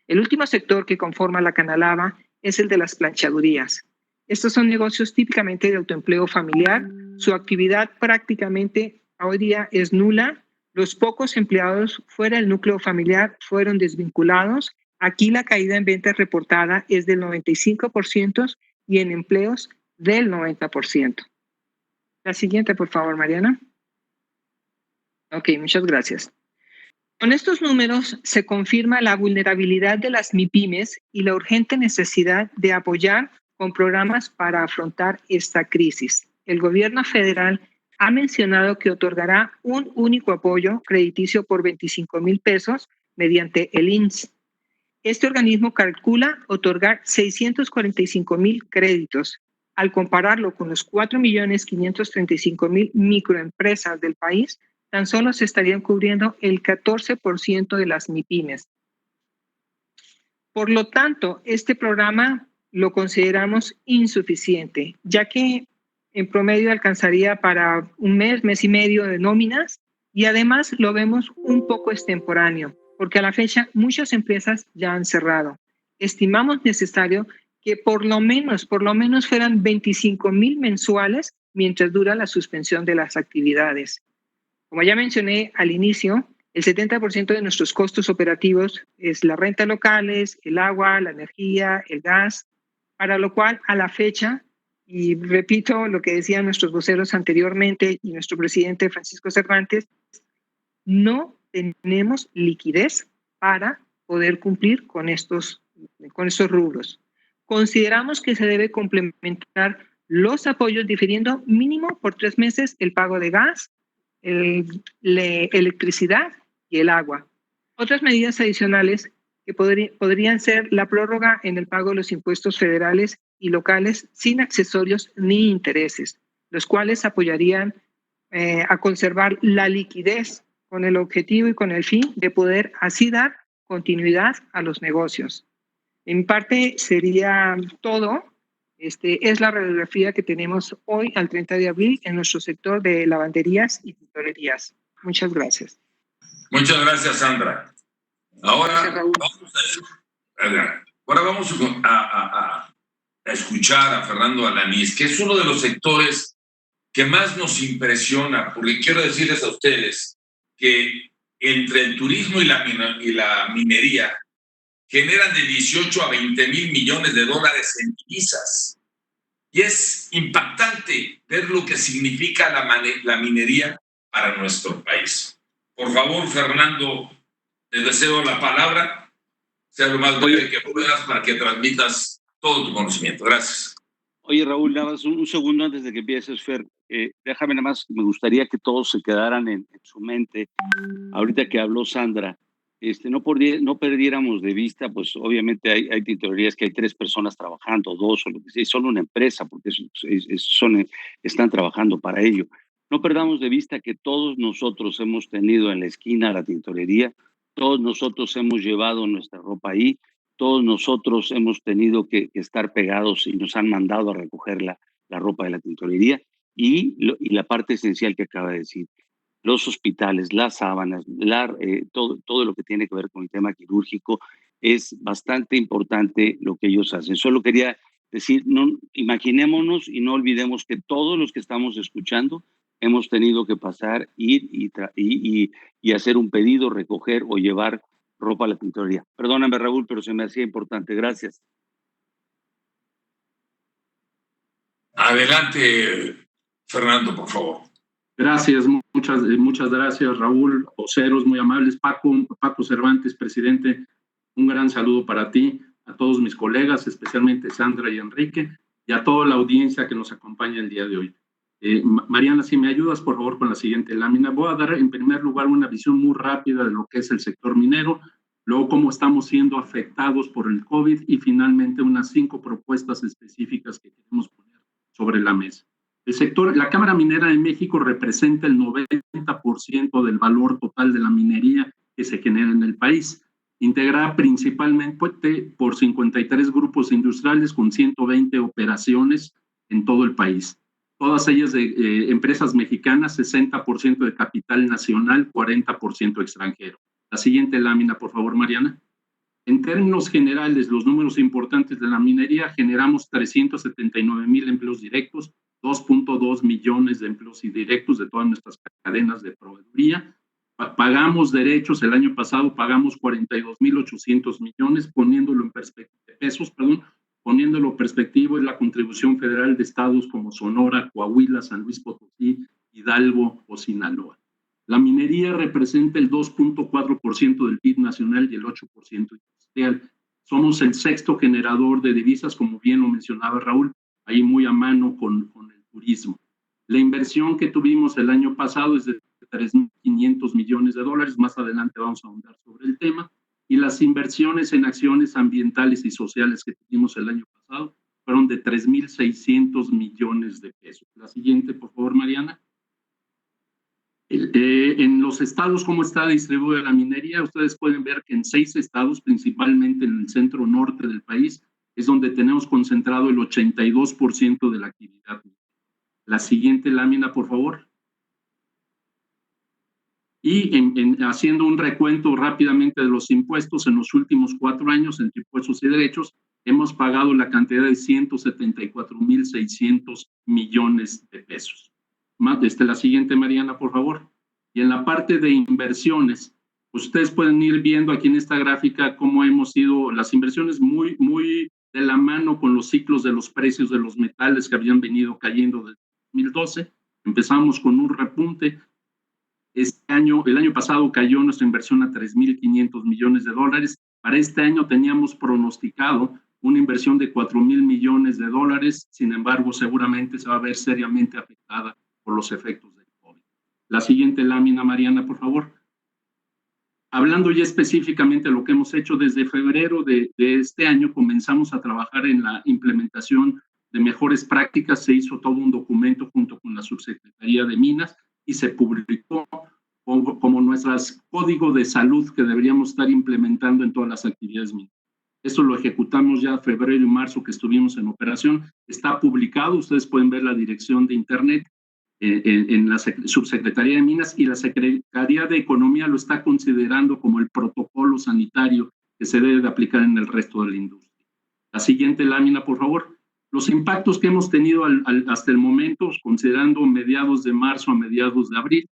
El último sector que conforma la Canalava es el de las planchadurías. Estos son negocios típicamente de autoempleo familiar. Su actividad prácticamente hoy día es nula. Los pocos empleados fuera del núcleo familiar fueron desvinculados. Aquí la caída en ventas reportada es del 95% y en empleos del 90%. La siguiente, por favor, Mariana. Ok, muchas gracias. Con estos números se confirma la vulnerabilidad de las MIPYMES y la urgente necesidad de apoyar con programas para afrontar esta crisis. El gobierno federal ha mencionado que otorgará un único apoyo crediticio por 25,000 pesos mediante el INSS. Este organismo calcula otorgar 645,000 créditos. Al compararlo con los 4,535,000 microempresas del país, tan solo se estarían cubriendo el 14% de las MIPYMES. Por lo tanto, este programa lo consideramos insuficiente, ya que en promedio alcanzaría para un mes y medio de nóminas y además lo vemos un poco extemporáneo, porque a la fecha muchas empresas ya han cerrado. Estimamos necesario que por lo menos fueran 25,000 mensuales mientras dura la suspensión de las actividades. Como ya mencioné al inicio, el 70% de nuestros costos operativos es la renta locales, el agua, la energía, el gas, para lo cual a la fecha, y repito lo que decían nuestros voceros anteriormente y nuestro presidente Francisco Cervantes, no tenemos liquidez para poder cumplir con estos rubros. Consideramos que se debe complementar los apoyos difiriendo mínimo por 3 meses el pago de gas, la electricidad y el agua. Otras medidas adicionales que podrían ser la prórroga en el pago de los impuestos federales y locales sin accesorios ni intereses, los cuales apoyarían a conservar la liquidez con el objetivo y con el fin de poder así dar continuidad a los negocios. En parte sería todo. Es la radiografía que tenemos hoy al 30 de abril en nuestro sector de lavanderías y tintorerías. Muchas gracias. Muchas gracias, Sandra. Ahora vamos a escuchar a Fernando Alanís, que es uno de los sectores que más nos impresiona, porque quiero decirles a ustedes que entre el turismo y la minería generan de 18 a 20 mil millones de dólares en divisas. Y es impactante ver lo que significa la minería para nuestro país. Por favor, Fernando, te deseo la palabra. Sea lo más breve que puedas para que transmitas todo tu conocimiento. Gracias. Oye, Raúl, nada más un segundo antes de que empieces, Fer. Déjame nada más, me gustaría que todos se quedaran en su mente. Ahorita que habló Sandra, no perdiéramos de vista, pues obviamente hay tintorerías que hay 3 personas trabajando, 2 o lo que sea, es solo una empresa, porque están trabajando para ello. No perdamos de vista que todos nosotros hemos tenido en la esquina la tintorería, todos nosotros hemos llevado nuestra ropa ahí, todos nosotros hemos tenido que estar pegados y nos han mandado a recoger la ropa de la tintorería. y la parte esencial que acaba de decir, los hospitales, las sábanas, todo lo que tiene que ver con el tema quirúrgico, es bastante importante lo que ellos hacen. Solo quería decir, no, imaginémonos y no olvidemos que todos los que estamos escuchando hemos tenido que pasar, ir y hacer un pedido, recoger o llevar ropa a la tintorería. Perdóname, Raúl, pero se me hacía importante. Gracias. Adelante, Fernando, por favor. Gracias, muchas gracias, Raúl, voceros muy amables, Paco Cervantes, presidente, un gran saludo para ti, a todos mis colegas, especialmente Sandra y Enrique, y a toda la audiencia que nos acompaña el día de hoy. Mariana, si me ayudas, por favor, con la siguiente lámina. Voy a dar, en primer lugar, una visión muy rápida de lo que es el sector minero, luego cómo estamos siendo afectados por el COVID y finalmente unas 5 propuestas específicas que queremos poner sobre la mesa. El sector, la Cámara Minera de México representa el 90% del valor total de la minería que se genera en el país, integrada principalmente por 53 grupos industriales con 120 operaciones en todo el país. Todas ellas de empresas mexicanas, 60% de capital nacional, 40% extranjero. La siguiente lámina, por favor, Mariana. En términos generales, los números importantes de la minería, generamos 379,000 empleos directos, 2.2 millones de empleos indirectos de todas nuestras cadenas de proveeduría. Pagamos derechos, el año pasado pagamos 42,800 millones, poniéndolo en perspectiva, es la contribución federal de estados como Sonora, Coahuila, San Luis Potosí, Hidalgo o Sinaloa. La minería representa el 2.4% del PIB nacional y el 8% industrial. Somos el 6º generador de divisas, como bien lo mencionaba Raúl, ahí muy a mano con el turismo. La inversión que tuvimos el año pasado es de 3.500 millones de dólares, más adelante vamos a ahondar sobre el tema, y las inversiones en acciones ambientales y sociales que tuvimos el año pasado fueron de 3.600 millones de pesos. La siguiente, por favor, Mariana. En los estados, ¿cómo está distribuida la minería? Ustedes pueden ver que en 6 estados, principalmente en el centro norte del país, es donde tenemos concentrado el 82% de la actividad. La siguiente lámina, por favor. Y haciendo un recuento rápidamente de los impuestos, en los últimos 4 años, entre impuestos y derechos, hemos pagado la cantidad de 174,600 millones de pesos. La siguiente, Mariana, por favor. Y en la parte de inversiones, ustedes pueden ir viendo aquí en esta gráfica cómo hemos ido, las inversiones muy de la mano con los ciclos de los precios de los metales que habían venido cayendo desde 2012. Empezamos con un repunte. El año pasado cayó nuestra inversión a 3.500 millones de dólares. Para este año teníamos pronosticado una inversión de 4,000 millones de dólares. Sin embargo, seguramente se va a ver seriamente afectada por los efectos del COVID. La siguiente lámina, Mariana, por favor. Hablando ya específicamente de lo que hemos hecho, desde febrero de este año comenzamos a trabajar en la implementación de mejores prácticas. Se hizo todo un documento junto con la Subsecretaría de Minas y se publicó como nuestros códigos de salud que deberíamos estar implementando en todas las actividades mineras. Esto lo ejecutamos ya en febrero y marzo que estuvimos en operación. Está publicado, ustedes pueden ver la dirección de internet en la Subsecretaría de Minas, y la Secretaría de Economía lo está considerando como el protocolo sanitario que se debe de aplicar en el resto de la industria. La siguiente lámina, por favor. Los impactos que hemos tenido hasta el momento, considerando mediados de marzo a mediados de abril,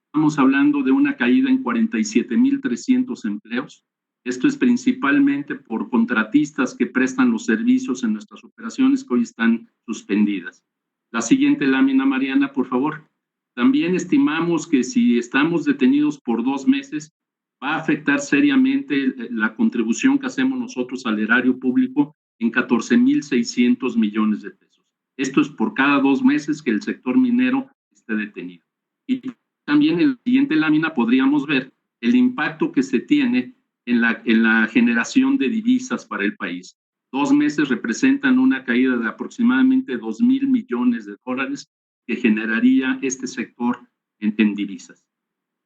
estamos hablando de una caída en 47,300 empleos. Esto es principalmente por contratistas que prestan los servicios en nuestras operaciones que hoy están suspendidas. La siguiente lámina, Mariana, por favor. También estimamos que si estamos detenidos por 2 meses, va a afectar seriamente la contribución que hacemos nosotros al erario público en 14,600 millones de pesos. Esto es por cada 2 meses que el sector minero esté detenido. Y también en la siguiente lámina podríamos ver el impacto que se tiene en la generación de divisas para el país. 2 meses representan una caída de aproximadamente 2,000 millones de dólares que generaría este sector en divisas.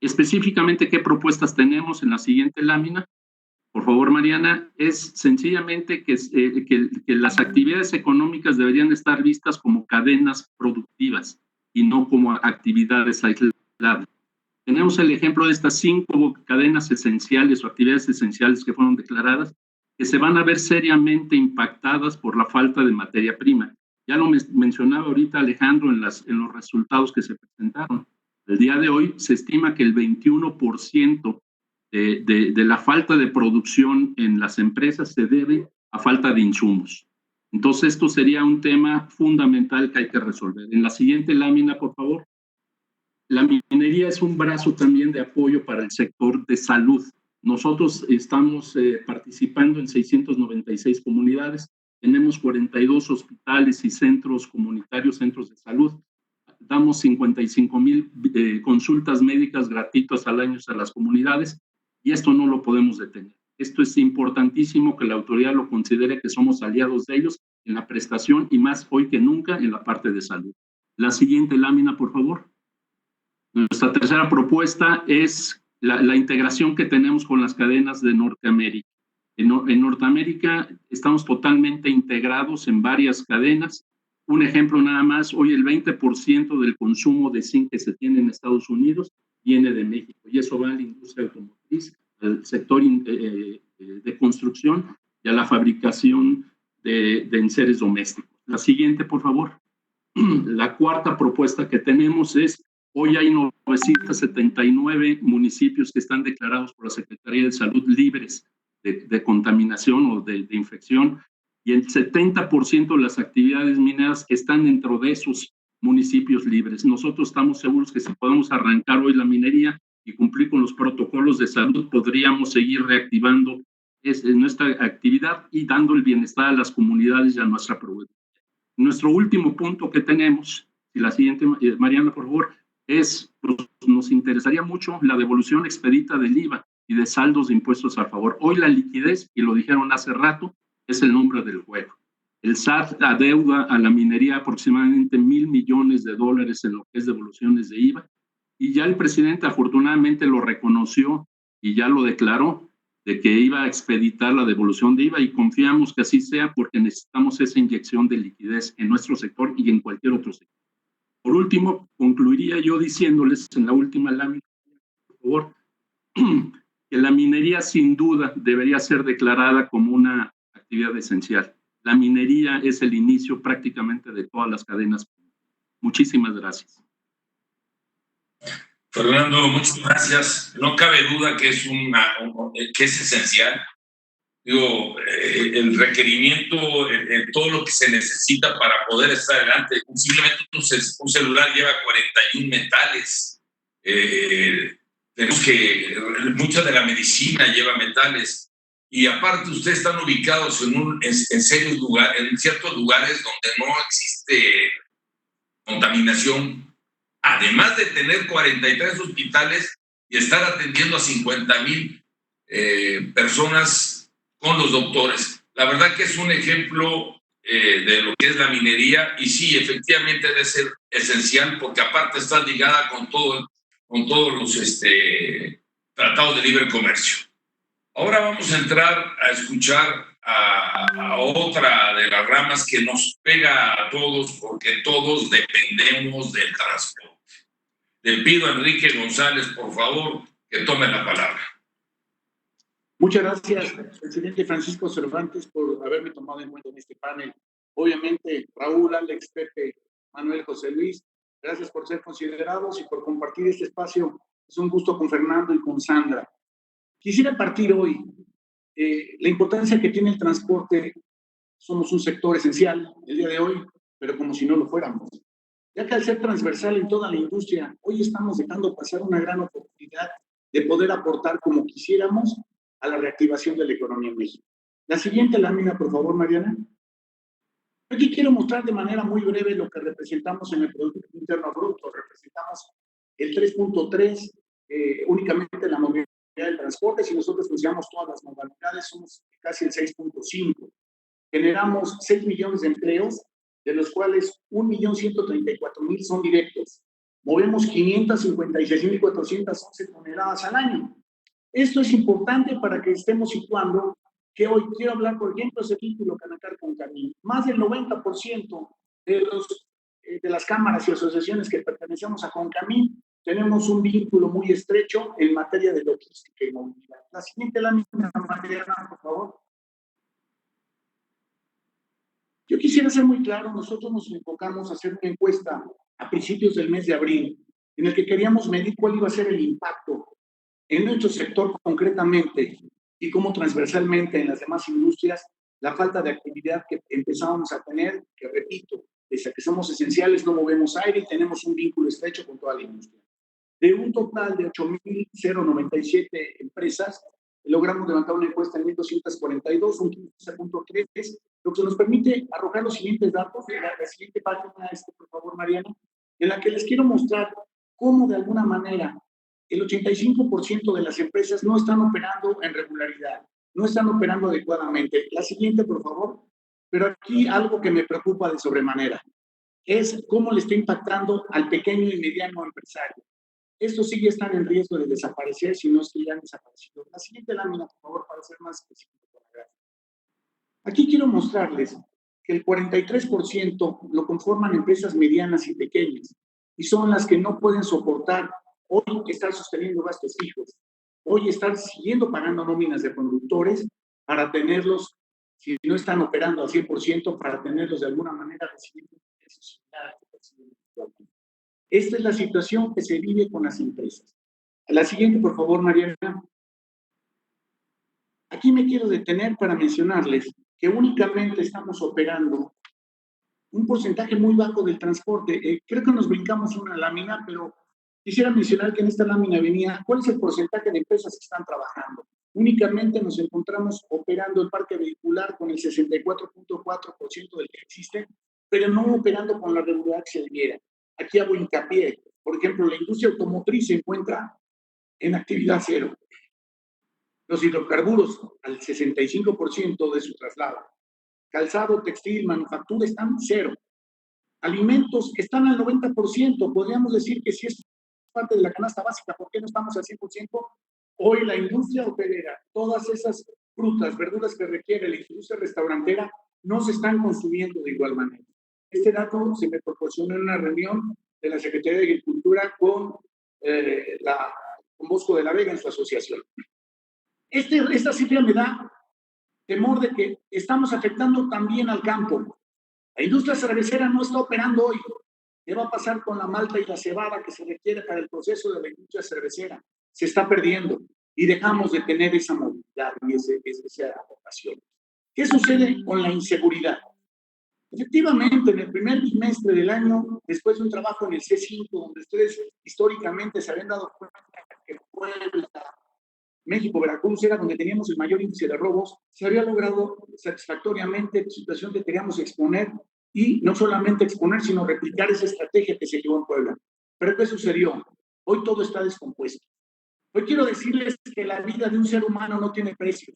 Específicamente, ¿qué propuestas tenemos en la siguiente lámina? por favor, Mariana, es sencillamente que las actividades económicas deberían estar vistas como cadenas productivas y no como actividades aisladas. Tenemos el ejemplo de estas 5 cadenas esenciales o actividades esenciales que fueron declaradas, que se van a ver seriamente impactadas por la falta de materia prima. Ya lo mencionaba ahorita Alejandro en los resultados que se presentaron. El día de hoy se estima que el 21% de la falta de producción en las empresas se debe a falta de insumos. Entonces, esto sería un tema fundamental que hay que resolver. En la siguiente lámina, por favor. La minería es un brazo también de apoyo para el sector de salud. Nosotros estamos participando en 696 comunidades, tenemos 42 hospitales y centros comunitarios, centros de salud, damos 55,000 consultas médicas gratuitas al año a las comunidades y esto no lo podemos detener. Esto es importantísimo que la autoridad lo considere, que somos aliados de ellos en la prestación y más hoy que nunca en la parte de salud. La siguiente lámina, por favor. Nuestra tercera propuesta es la integración que tenemos con las cadenas de Norteamérica. En Norteamérica estamos totalmente integrados en varias cadenas. Un ejemplo nada más, hoy el 20% del consumo de zinc que se tiene en Estados Unidos viene de México y eso va a la industria automotriz, al sector de construcción y a la fabricación de enseres domésticos. La siguiente, por favor. La cuarta propuesta que tenemos es, hoy hay 979 municipios que están declarados por la Secretaría de Salud libres de contaminación o de infección, y el 70% de las actividades mineras están dentro de esos municipios libres. Nosotros estamos seguros que si podemos arrancar hoy la minería y cumplir con los protocolos de salud, podríamos seguir reactivando nuestra actividad y dando el bienestar a las comunidades y a nuestra proveeduría. Nuestro último punto que tenemos, y la siguiente, Mariana, por favor, es, nos interesaría mucho la devolución expedita del IVA y de saldos de impuestos a favor. Hoy la liquidez, y lo dijeron hace rato, es el nombre del juego. El SAT adeuda a la minería aproximadamente $1,000 millones en lo que es devoluciones de IVA, y ya el presidente afortunadamente lo reconoció y ya lo declaró, de que iba a expeditar la devolución de IVA, y confiamos que así sea porque necesitamos esa inyección de liquidez en nuestro sector y en cualquier otro sector. Por último, concluiría yo diciéndoles en la última lámina, por favor, que la minería sin duda debería ser declarada como una actividad esencial. La minería es el inicio prácticamente de todas las cadenas. Muchísimas gracias. Fernando, muchas gracias. No cabe duda que es esencial. Digo, el requerimiento, todo lo que se necesita para poder estar adelante. Simplemente un celular lleva 41 metales. Tenemos que, mucha de la medicina lleva metales. Y aparte, ustedes están ubicados en ciertos lugares donde no existe contaminación. Además de tener 43 hospitales y estar atendiendo a 50,000 personas con los doctores. La verdad que es un ejemplo de lo que es la minería, y sí, efectivamente debe ser esencial porque aparte está ligada con todos los tratados de libre comercio. Ahora vamos a entrar a escuchar a otra de las ramas que nos pega a todos porque todos dependemos del transporte. Le pido a Enrique González, por favor, que tome la palabra. Muchas gracias, presidente Francisco Cervantes, por haberme tomado en cuenta en este panel. Obviamente, Raúl, Alex, Pepe, Manuel, José Luis, gracias por ser considerados y por compartir este espacio. Es un gusto con Fernando y con Sandra. Quisiera partir hoy la importancia que tiene el transporte. Somos un sector esencial el día de hoy, pero como si no lo fuéramos. Ya que al ser transversal en toda la industria, hoy estamos dejando pasar una gran oportunidad de poder aportar como quisiéramos a la reactivación de la economía en México. La siguiente lámina, por favor, Mariana. Aquí quiero mostrar de manera muy breve lo que representamos en el Producto Interno Bruto. Representamos el 3.3, únicamente la movilidad del transporte. Si nosotros consideramos todas las modalidades, somos casi el 6.5. Generamos 6 millones de empleos, de los cuales 1.134.000 son directos. Movemos 556.411 toneladas al año. Esto es importante para que estemos situando que hoy quiero hablar, por ejemplo, ese título Canacar con Camino. Más del 90% de las cámaras y asociaciones que pertenecemos a Concamín tenemos un vínculo muy estrecho en materia de logística y movilidad. La siguiente lámina, Mariana, por favor. Yo quisiera ser muy claro, nosotros nos enfocamos a hacer una encuesta a principios del mes de abril, en el que queríamos medir cuál iba a ser el impacto en nuestro sector concretamente y cómo transversalmente en las demás industrias, la falta de actividad que empezábamos a tener, que repito, desde que somos esenciales no movemos aire y tenemos un vínculo estrecho con toda la industria. De un total de 8.097 empresas, logramos levantar una encuesta en 1.242, un 15.3, lo que nos permite arrojar los siguientes datos. La siguiente página, por favor, Mariana, en la que les quiero mostrar cómo de alguna manera el 85% de las empresas no están operando en regularidad, no están operando adecuadamente. La siguiente, por favor. Pero aquí algo que me preocupa de sobremanera es cómo le está impactando al pequeño y mediano empresario. Estos sí están en riesgo de desaparecer, si no es que ya han desaparecido. La siguiente lámina, por favor, para ser más específico. Aquí quiero mostrarles que el 43% lo conforman empresas medianas y pequeñas, y son las que no pueden soportar hoy estar sosteniendo gastos fijos, hoy estar siguiendo pagando nóminas de conductores para tenerlos, si no están operando al 100%, para tenerlos de alguna manera recibiendo ingresos similares que perciben actualmente. Esta es la situación que se vive con las empresas. A la siguiente, por favor, Mariana. Aquí me quiero detener para mencionarles que únicamente estamos operando un porcentaje muy bajo del transporte. Creo que nos brincamos una lámina, pero quisiera mencionar que en esta lámina venía cuál es el porcentaje de empresas que están trabajando. Únicamente nos encontramos operando el parque vehicular con el 64.4% del que existe, pero no operando con la regularidad que se debiera. Aquí hago hincapié. Por ejemplo, la industria automotriz se encuentra en actividad cero. Los hidrocarburos al 65% de su traslado. Calzado, textil, manufactura están cero. Alimentos están al 90%. Podríamos decir que si es parte de la canasta básica, ¿por qué no estamos al 100%? Hoy la industria hotelera, todas esas frutas, verduras que requiere la industria restaurantera, no se están consumiendo de igual manera. Este dato se me proporcionó en una reunión de la Secretaría de Agricultura con Bosco de la Vega en su asociación. Esta cifra me da temor de que estamos afectando también al campo. La industria cervecera no está operando hoy. ¿Qué va a pasar con la malta y la cebada que se requiere para el proceso de la industria cervecera? Se está perdiendo y dejamos de tener esa movilidad y esa aportación. ¿Qué sucede con la inseguridad? Efectivamente, en el primer bimestre del año, después de un trabajo en el C5, donde ustedes históricamente se habían dado cuenta que Puebla, México, Veracruz era donde teníamos el mayor índice de robos, se había logrado satisfactoriamente la situación que queríamos exponer y no solamente exponer, sino replicar esa estrategia que se llevó en Puebla. Pero ¿qué sucedió? Hoy todo está descompuesto. Hoy quiero decirles que la vida de un ser humano no tiene precio.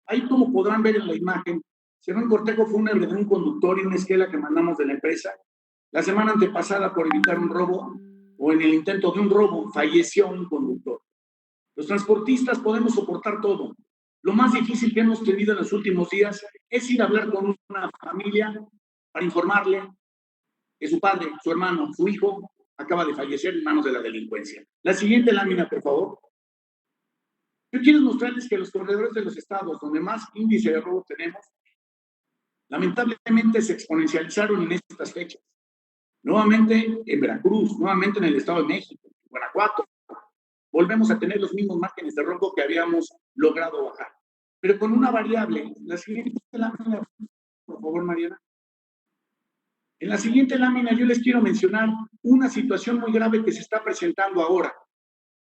Ahí, como podrán ver en la imagen, se ve un cortejo fúnebre de un conductor y una esquela que mandamos de la empresa. La semana antepasada, por evitar un robo, o en el intento de un robo, falleció un conductor. Los transportistas podemos soportar todo. Lo más difícil que hemos tenido en los últimos días es ir a hablar con una familia para informarle que su padre, su hermano, su hijo acaba de fallecer en manos de la delincuencia. La siguiente lámina, por favor. Yo quiero mostrarles que los corredores de los estados donde más índice de robo tenemos, lamentablemente se exponencializaron en estas fechas. Nuevamente en Veracruz, nuevamente en el Estado de México, en Guanajuato. Volvemos a tener los mismos márgenes de robo que habíamos logrado bajar. Pero con una variable. La siguiente lámina, por favor, Mariana. En la siguiente lámina yo les quiero mencionar una situación muy grave que se está presentando ahora.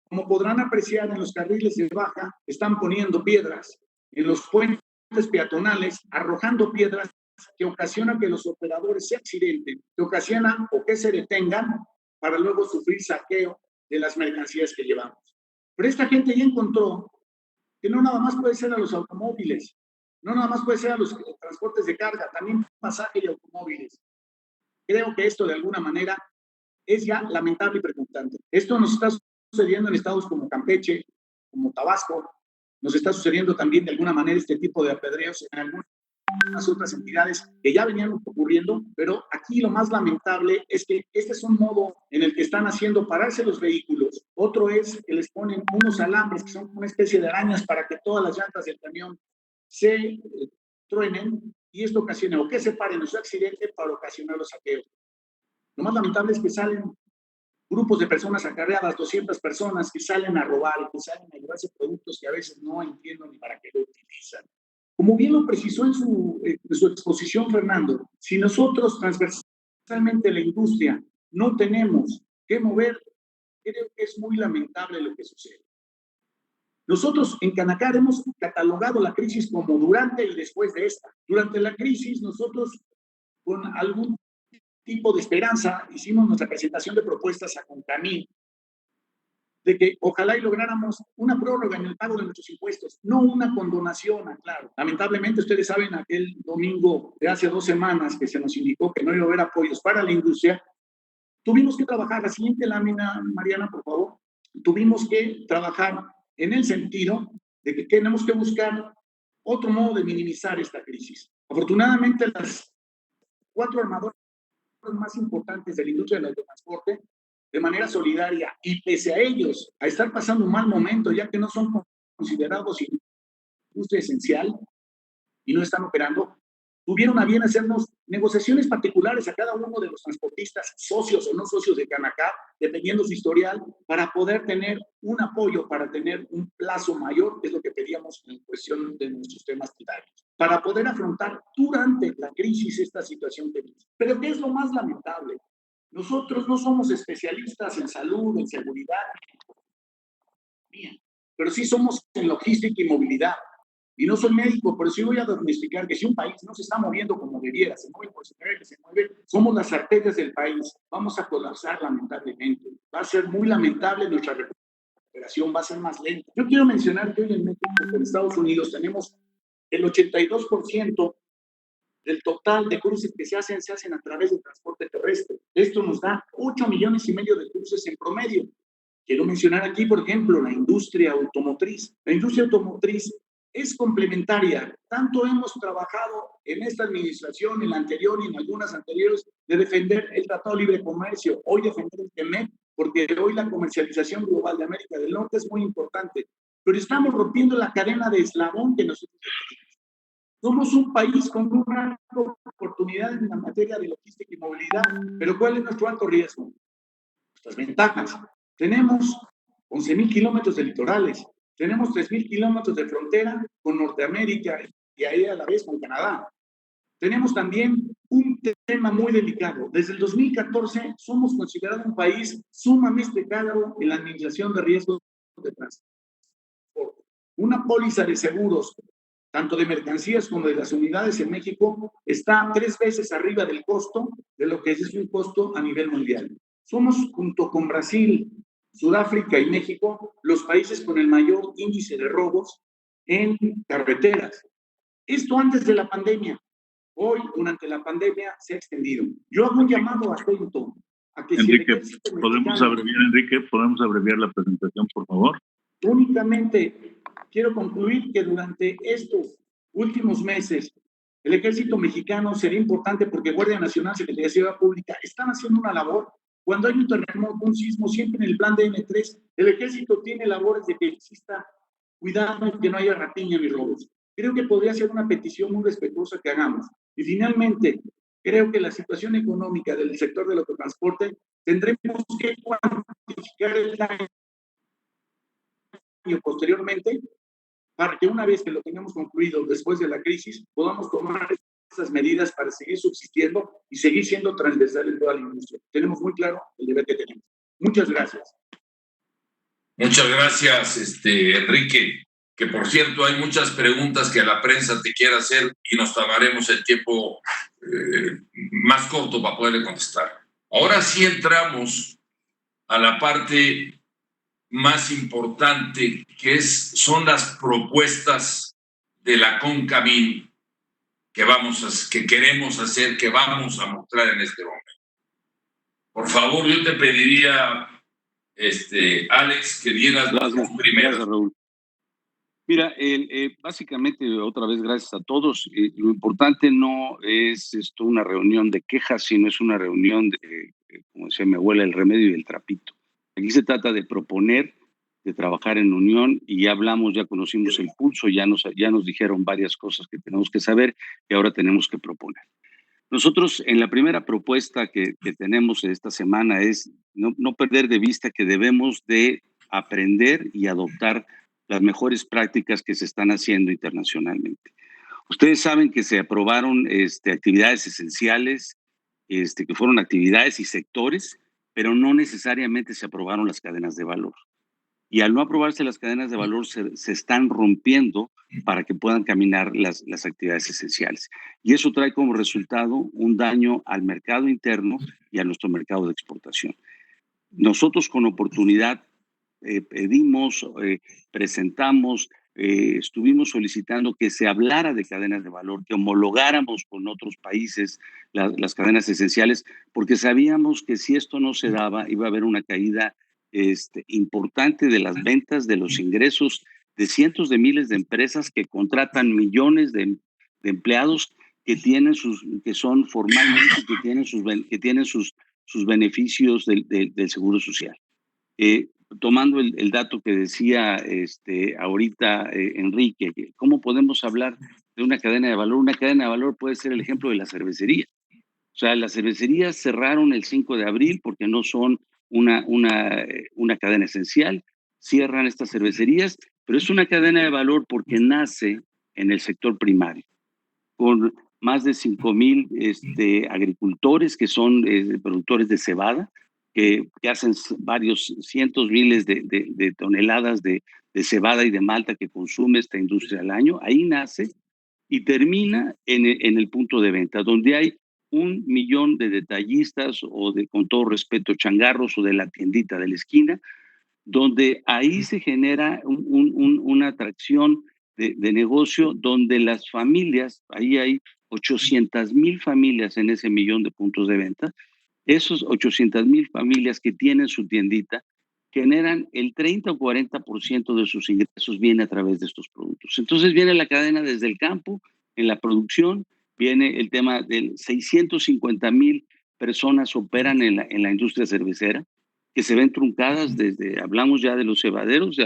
Como podrán apreciar, en los carriles de baja están poniendo piedras, en los puentes peatonales arrojando piedras que ocasionan que los operadores se accidenten, que ocasionan o que se detengan para luego sufrir saqueo de las mercancías que llevamos. Pero esta gente ya encontró que no nada más puede ser a los automóviles, no nada más puede ser a los transportes de carga, también pasaje y automóviles. Creo que esto de alguna manera es ya lamentable y preocupante. Esto nos está sucediendo en estados como Campeche, como Tabasco. Nos está sucediendo también de alguna manera este tipo de apedreos en algunas otras entidades que ya venían ocurriendo, pero aquí lo más lamentable es que este es un modo en el que están haciendo pararse los vehículos. Otro es que les ponen unos alambres que son una especie de arañas para que todas las llantas del camión se truenen, y esto ocasiona o que se paren en su accidente para ocasionar los saqueos. Lo más lamentable es que salen grupos de personas acarreadas, 200 personas que salen a robar, que salen a llevarse productos que a veces no entiendo ni para qué lo utilizan. Como bien lo precisó en su exposición Fernando, si nosotros transversalmente la industria no tenemos que mover, creo que es muy lamentable lo que sucede. Nosotros en Canacar hemos catalogado la crisis como durante y después de esta. Durante la crisis, nosotros con algún tipo de esperanza hicimos nuestra presentación de propuestas a Concamín de que ojalá y lográramos una prórroga en el pago de nuestros impuestos, no una condonación, claro. Lamentablemente, ustedes saben, aquel domingo de hace 2 semanas que se nos indicó que no iba a haber apoyos para la industria, tuvimos que trabajar, la siguiente lámina, Mariana, por favor, tuvimos que trabajar en el sentido de que tenemos que buscar otro modo de minimizar esta crisis. Afortunadamente, las 4 armadoras más importantes de la industria del autotransporte, de manera solidaria y pese a ellos a estar pasando un mal momento, ya que no son considerados industria esencial y no están operando, tuvieron a bien hacernos negociaciones particulares a cada uno de los transportistas, socios o no socios de Canacar, dependiendo su historial, para poder tener un apoyo, para tener un plazo mayor, que es lo que pedíamos en cuestión de nuestros temas titulares, para poder afrontar durante la crisis esta situación que vivimos. Pero ¿qué es lo más lamentable? Nosotros no somos especialistas en salud, en seguridad, pero sí somos en logística y movilidad. Y no soy médico, pero sí voy a diagnosticar que si un país no se está moviendo como debiera, se mueve por que se mueve, somos las arterias del país. Vamos a colapsar lamentablemente. Va a ser muy lamentable nuestra recuperación, va a ser más lenta. Yo quiero mencionar que hoy en México, en Estados Unidos, tenemos el 82% del total de cruces que se hacen a través del transporte terrestre. Esto nos da 8,5 millones de cruces en promedio. Quiero mencionar aquí, por ejemplo, la industria automotriz. La industria automotriz es complementaria. Tanto hemos trabajado en esta administración, en la anterior y en algunas anteriores, de defender el Tratado de Libre Comercio, hoy defender el TEMEC, porque hoy la comercialización global de América del Norte es muy importante. Pero estamos rompiendo la cadena de eslabón que nosotros tenemos. Somos un país con una oportunidad en la materia de logística y movilidad, pero ¿cuál es nuestro alto riesgo? Nuestras ventajas. Tenemos 11,000 kilómetros de litorales, tenemos 3,000 kilómetros de frontera con Norteamérica y ahí a la vez con Canadá. Tenemos también un tema muy delicado. Desde el 2014 somos considerados un país sumamente caro en la administración de riesgos de transporte. Una póliza de seguros, tanto de mercancías como de las unidades en México, está 3 veces arriba del costo de lo que es un costo a nivel mundial. Somos, junto con Brasil, Sudáfrica y México, los países con el mayor índice de robos en carreteras. Esto antes de la pandemia. Hoy, durante la pandemia, se ha extendido. Yo hago un llamado atento a que Enrique, ¿podemos abreviar la presentación, por favor? Únicamente quiero concluir que durante estos últimos meses el ejército mexicano sería importante porque Guardia Nacional, Secretaría de Seguridad Pública están haciendo una labor. Cuando hay un terremoto, un sismo, siempre en el plan de N3, el ejército tiene labores de que exista cuidado, que no haya rapiña ni robos. Creo que podría ser una petición muy respetuosa que hagamos. Y finalmente, creo que la situación económica del sector del autotransporte tendremos que cuantificar el daño posteriormente para que una vez que lo tengamos concluido después de la crisis, podamos tomar esas medidas para seguir subsistiendo y seguir siendo transversal en toda la industria. Tenemos muy claro el deber que tenemos. Muchas gracias. Muchas gracias, Enrique, que por cierto hay muchas preguntas que la prensa te quiere hacer y nos tomaremos el tiempo más corto para poderle contestar. Ahora sí entramos a la parte más importante, que son las propuestas de la CONCAMIN que queremos hacer, que vamos a mostrar en este momento. Por favor, yo te pediría, Alex, que dieras las dos primeras. Gracias, Raúl. Mira, básicamente, otra vez, gracias a todos. Lo importante no es esto una reunión de quejas, sino es una reunión de, como decía mi abuela, el remedio y el trapito. Aquí se trata de proponer, de trabajar en unión, y ya hablamos, ya conocimos el pulso, ya nos dijeron varias cosas que tenemos que saber y ahora tenemos que proponer. Nosotros, en la primera propuesta que tenemos esta semana es no perder de vista que debemos de aprender y adoptar las mejores prácticas que se están haciendo internacionalmente. Ustedes saben que se aprobaron actividades esenciales, que fueron actividades y sectores, pero no necesariamente se aprobaron las cadenas de valor. Y al no aprobarse las cadenas de valor, se están rompiendo para que puedan caminar las actividades esenciales. Y eso trae como resultado un daño al mercado interno y a nuestro mercado de exportación. Nosotros con oportunidad pedimos, presentamos, estuvimos solicitando que se hablara de cadenas de valor, que homologáramos con otros países las cadenas esenciales, porque sabíamos que si esto no se daba, iba a haber una caída importante de las ventas, de los ingresos de cientos de miles de empresas que contratan millones de empleados que son formalmente, que tienen sus beneficios del Seguro Social. Tomando el dato que decía ahorita Enrique, ¿cómo podemos hablar de una cadena de valor? Una cadena de valor puede ser el ejemplo de la cervecería. O sea, las cervecerías cerraron el 5 de abril porque no son una cadena esencial, cierran estas cervecerías, pero es una cadena de valor porque nace en el sector primario, con más de 5,000 agricultores que son productores de cebada, que hacen varios cientos miles de toneladas de cebada y de malta que consume esta industria al año. Ahí nace y termina en el punto de venta, donde hay 1 millón de detallistas o con todo respeto, changarros o de la tiendita de la esquina, donde ahí se genera una atracción de negocio donde las familias, ahí hay 800,000 familias en ese millón de puntos de venta. Esos 800,000 familias que tienen su tiendita generan el 30 o 40% de sus ingresos viene a través de estos productos. Entonces viene la cadena desde el campo, en la producción, viene el tema de 650,000 personas operan en la industria cervecera, que se ven truncadas hablamos ya de los cebaderos,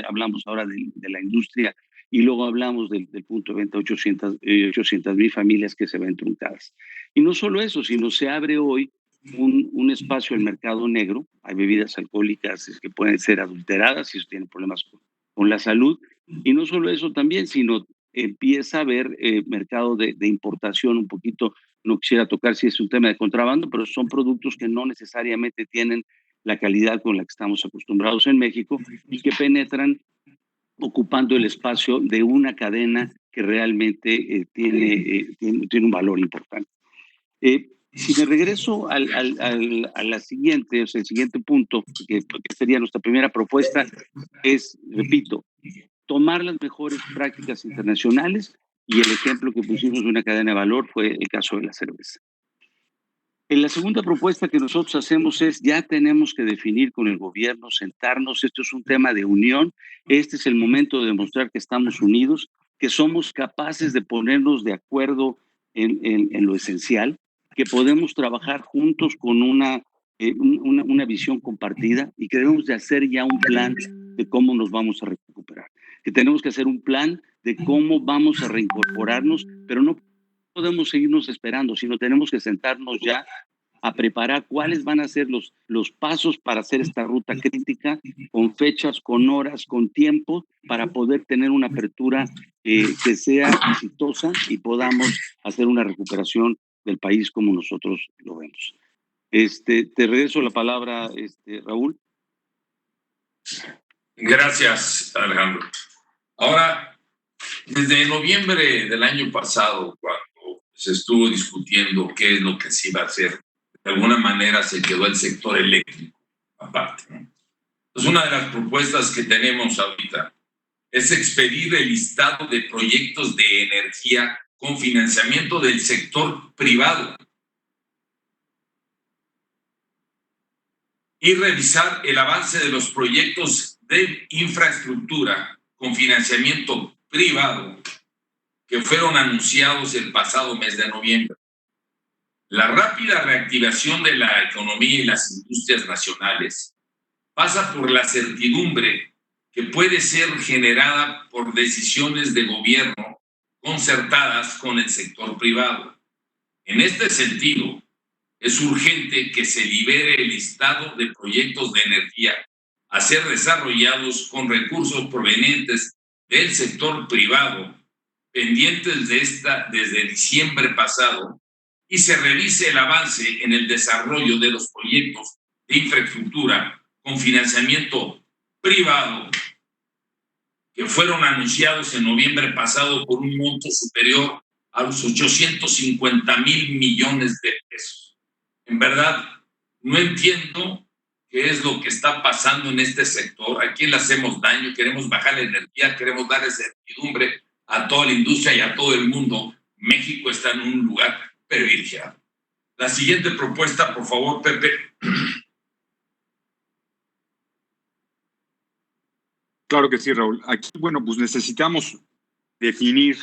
hablamos ahora de la industria y luego hablamos del punto de venta, 800,000 familias que se ven truncadas. Y no solo eso, sino se abre hoy un espacio al mercado negro. Hay bebidas alcohólicas que pueden ser adulteradas y eso tiene problemas con la salud. Y no solo eso también, sino empieza a haber mercado de importación un poquito. No quisiera tocar si es un tema de contrabando, pero son productos que no necesariamente tienen la calidad con la que estamos acostumbrados en México y que penetran ocupando el espacio de una cadena que realmente tiene un valor importante. Si me regreso a la siguiente, o sea, el siguiente punto, que sería nuestra primera propuesta, es, repito, tomar las mejores prácticas internacionales, y el ejemplo que pusimos de una cadena de valor fue el caso de la cerveza. En la segunda propuesta que nosotros hacemos es, ya tenemos que definir con el gobierno, sentarnos, esto es un tema de unión, este es el momento de demostrar que estamos unidos, que somos capaces de ponernos de acuerdo en lo esencial, que podemos trabajar juntos con una visión compartida y que debemos de hacer ya un plan de cómo nos vamos a recuperar, que tenemos que hacer un plan de cómo vamos a reincorporarnos, pero no podemos seguirnos esperando, sino tenemos que sentarnos ya a preparar cuáles van a ser los pasos para hacer esta ruta crítica, con fechas, con horas, con tiempo, para poder tener una apertura que sea exitosa y podamos hacer una recuperación del país como nosotros lo vemos. Te regreso la palabra, Raúl. Gracias, Alejandro. Ahora, desde noviembre del año pasado, cuando se estuvo discutiendo qué es lo que se iba a hacer, de alguna manera se quedó el sector eléctrico aparte, ¿no? Entonces, una de las propuestas que tenemos ahorita es expedir el listado de proyectos de energía con financiamiento del sector privado y revisar el avance de los proyectos de infraestructura con financiamiento privado que fueron anunciados el pasado mes de noviembre. La rápida reactivación de la economía y las industrias nacionales pasa por la certidumbre que puede ser generada por decisiones de gobierno concertadas con el sector privado. En este sentido, es urgente que se libere el listado de proyectos de energía a ser desarrollados con recursos provenientes del sector privado, pendientes de esta desde diciembre pasado, y se revise el avance en el desarrollo de los proyectos de infraestructura con financiamiento privado que fueron anunciados en noviembre pasado por un monto superior a los 850,000 millones de pesos. En verdad, no entiendo qué es lo que está pasando en este sector. ¿A quién le hacemos daño? Queremos bajar la energía, queremos darle certidumbre a toda la industria y a todo el mundo. México está en un lugar privilegiado. La siguiente propuesta, por favor, Pepe. Claro que sí, Raúl. Aquí, bueno, pues necesitamos definir,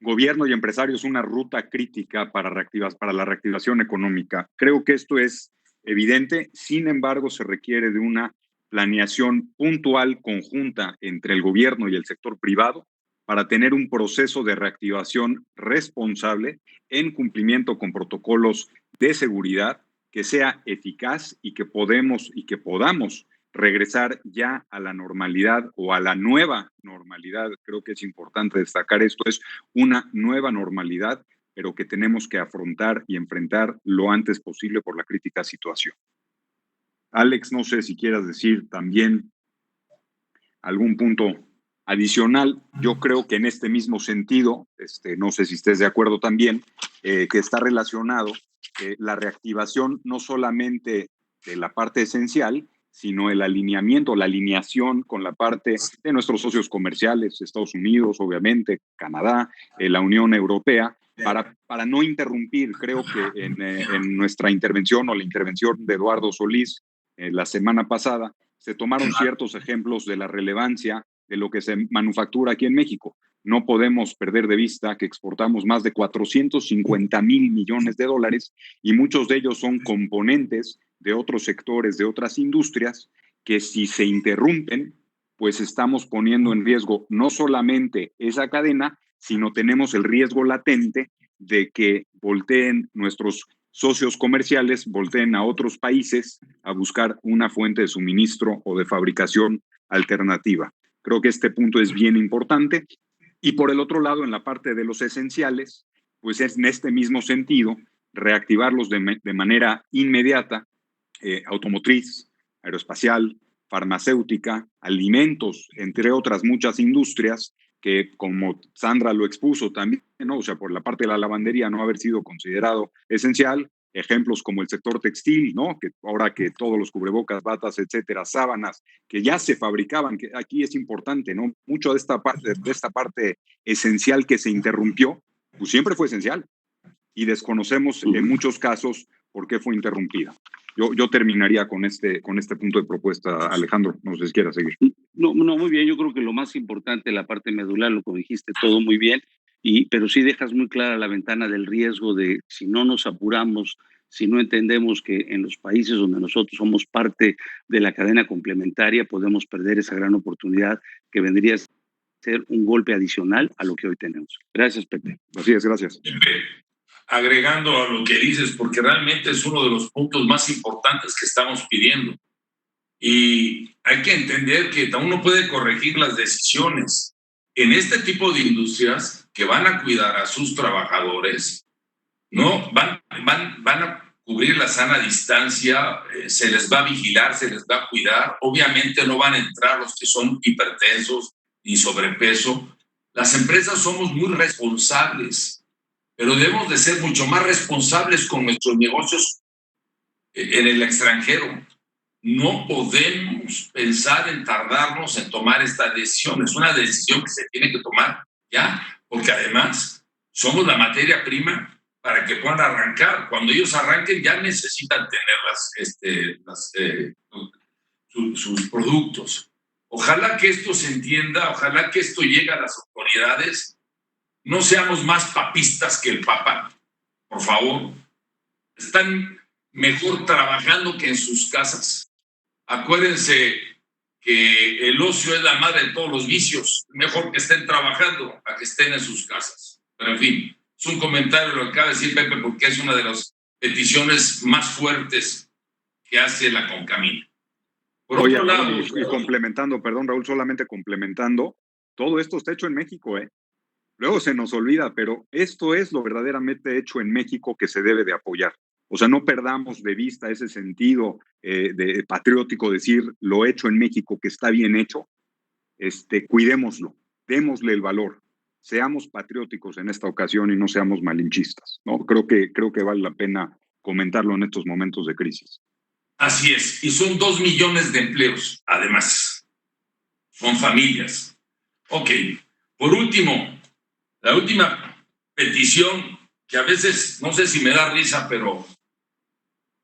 gobierno y empresarios, una ruta crítica para la reactivación económica. Creo que esto es evidente, sin embargo, se requiere de una planeación puntual, conjunta entre el gobierno y el sector privado para tener un proceso de reactivación responsable en cumplimiento con protocolos de seguridad que sea eficaz y que podamos regresar ya a la normalidad o a la nueva normalidad. Creo que es importante destacar esto, es una nueva normalidad, pero que tenemos que afrontar y enfrentar lo antes posible por la crítica situación. Alex, no sé si quieras decir también algún punto adicional. Yo creo que en este mismo sentido, no sé si estés de acuerdo también, que está relacionado la reactivación no solamente de la parte esencial, sino el alineamiento, la alineación con la parte de nuestros socios comerciales, Estados Unidos, obviamente, Canadá, la Unión Europea, para no interrumpir. Creo que en nuestra intervención o la intervención de Eduardo Solís la semana pasada, se tomaron ciertos ejemplos de la relevancia de lo que se manufactura aquí en México. No podemos perder de vista que exportamos más de 450,000 millones de dólares y muchos de ellos son componentes de otros sectores, de otras industrias, que si se interrumpen, pues estamos poniendo en riesgo no solamente esa cadena, sino tenemos el riesgo latente de que volteen nuestros socios comerciales, volteen a otros países a buscar una fuente de suministro o de fabricación alternativa. Creo que este punto es bien importante. Y por el otro lado, en la parte de los esenciales, pues es en este mismo sentido, reactivarlos de manera inmediata, automotriz, aeroespacial, farmacéutica, alimentos, entre otras muchas industrias que, como Sandra lo expuso también, ¿no? O sea, por la parte de la lavandería no haber sido considerado esencial. Ejemplos como el sector textil, ¿no? Que ahora que todos los cubrebocas, batas, etcétera, sábanas, que ya se fabricaban, que aquí es importante, ¿no? Mucho de esta parte esencial que se interrumpió, pues siempre fue esencial. Y desconocemos en muchos casos por qué fue interrumpida. Yo terminaría con este punto de propuesta, Alejandro. No sé si quieras seguir. No, muy bien. Yo creo que lo más importante, la parte medular, lo que dijiste todo muy bien, pero sí dejas muy clara la ventana del riesgo de, si no nos apuramos, si no entendemos que en los países donde nosotros somos parte de la cadena complementaria, podemos perder esa gran oportunidad que vendría a ser un golpe adicional a lo que hoy tenemos. Gracias, Pepe. Así es, gracias. Agregando a lo que dices, porque realmente es uno de los puntos más importantes que estamos pidiendo. Y hay que entender que uno puede corregir las decisiones. En este tipo de industrias que van a cuidar a sus trabajadores, ¿no? Van a cubrir la sana distancia, se les va a vigilar, se les va a cuidar. Obviamente no van a entrar los que son hipertensos y sobrepeso. Las empresas somos muy responsables, pero debemos de ser mucho más responsables con nuestros negocios en el extranjero. No podemos pensar en tardarnos en tomar esta decisión. Es una decisión que se tiene que tomar ya, porque además somos la materia prima para que puedan arrancar. Cuando ellos arranquen ya necesitan tener sus productos. Ojalá que esto se entienda, ojalá que esto llegue a las autoridades. No seamos más papistas que el Papa, por favor. Están mejor trabajando que en sus casas. Acuérdense que el ocio es la madre de todos los vicios. Mejor que estén trabajando a que estén en sus casas. Pero en fin, es un comentario lo que acaba de decir Pepe, porque es una de las peticiones más fuertes que hace la Concamina. Por Oye, otro lado, y complementando, perdón, Raúl, solamente complementando, todo esto está hecho en México, ¿eh? Luego se nos olvida, pero esto es lo verdaderamente hecho en México que se debe de apoyar. O sea, no perdamos de vista ese sentido de patriótico, decir lo hecho en México que está bien hecho, cuidémoslo, démosle el valor, seamos patrióticos en esta ocasión y no seamos malinchistas, ¿no? Creo que vale la pena comentarlo en estos momentos de crisis. así es, y son 2 millones de empleos, además. Son familias. Ok, por último, la última petición, que a veces, no sé si me da risa, pero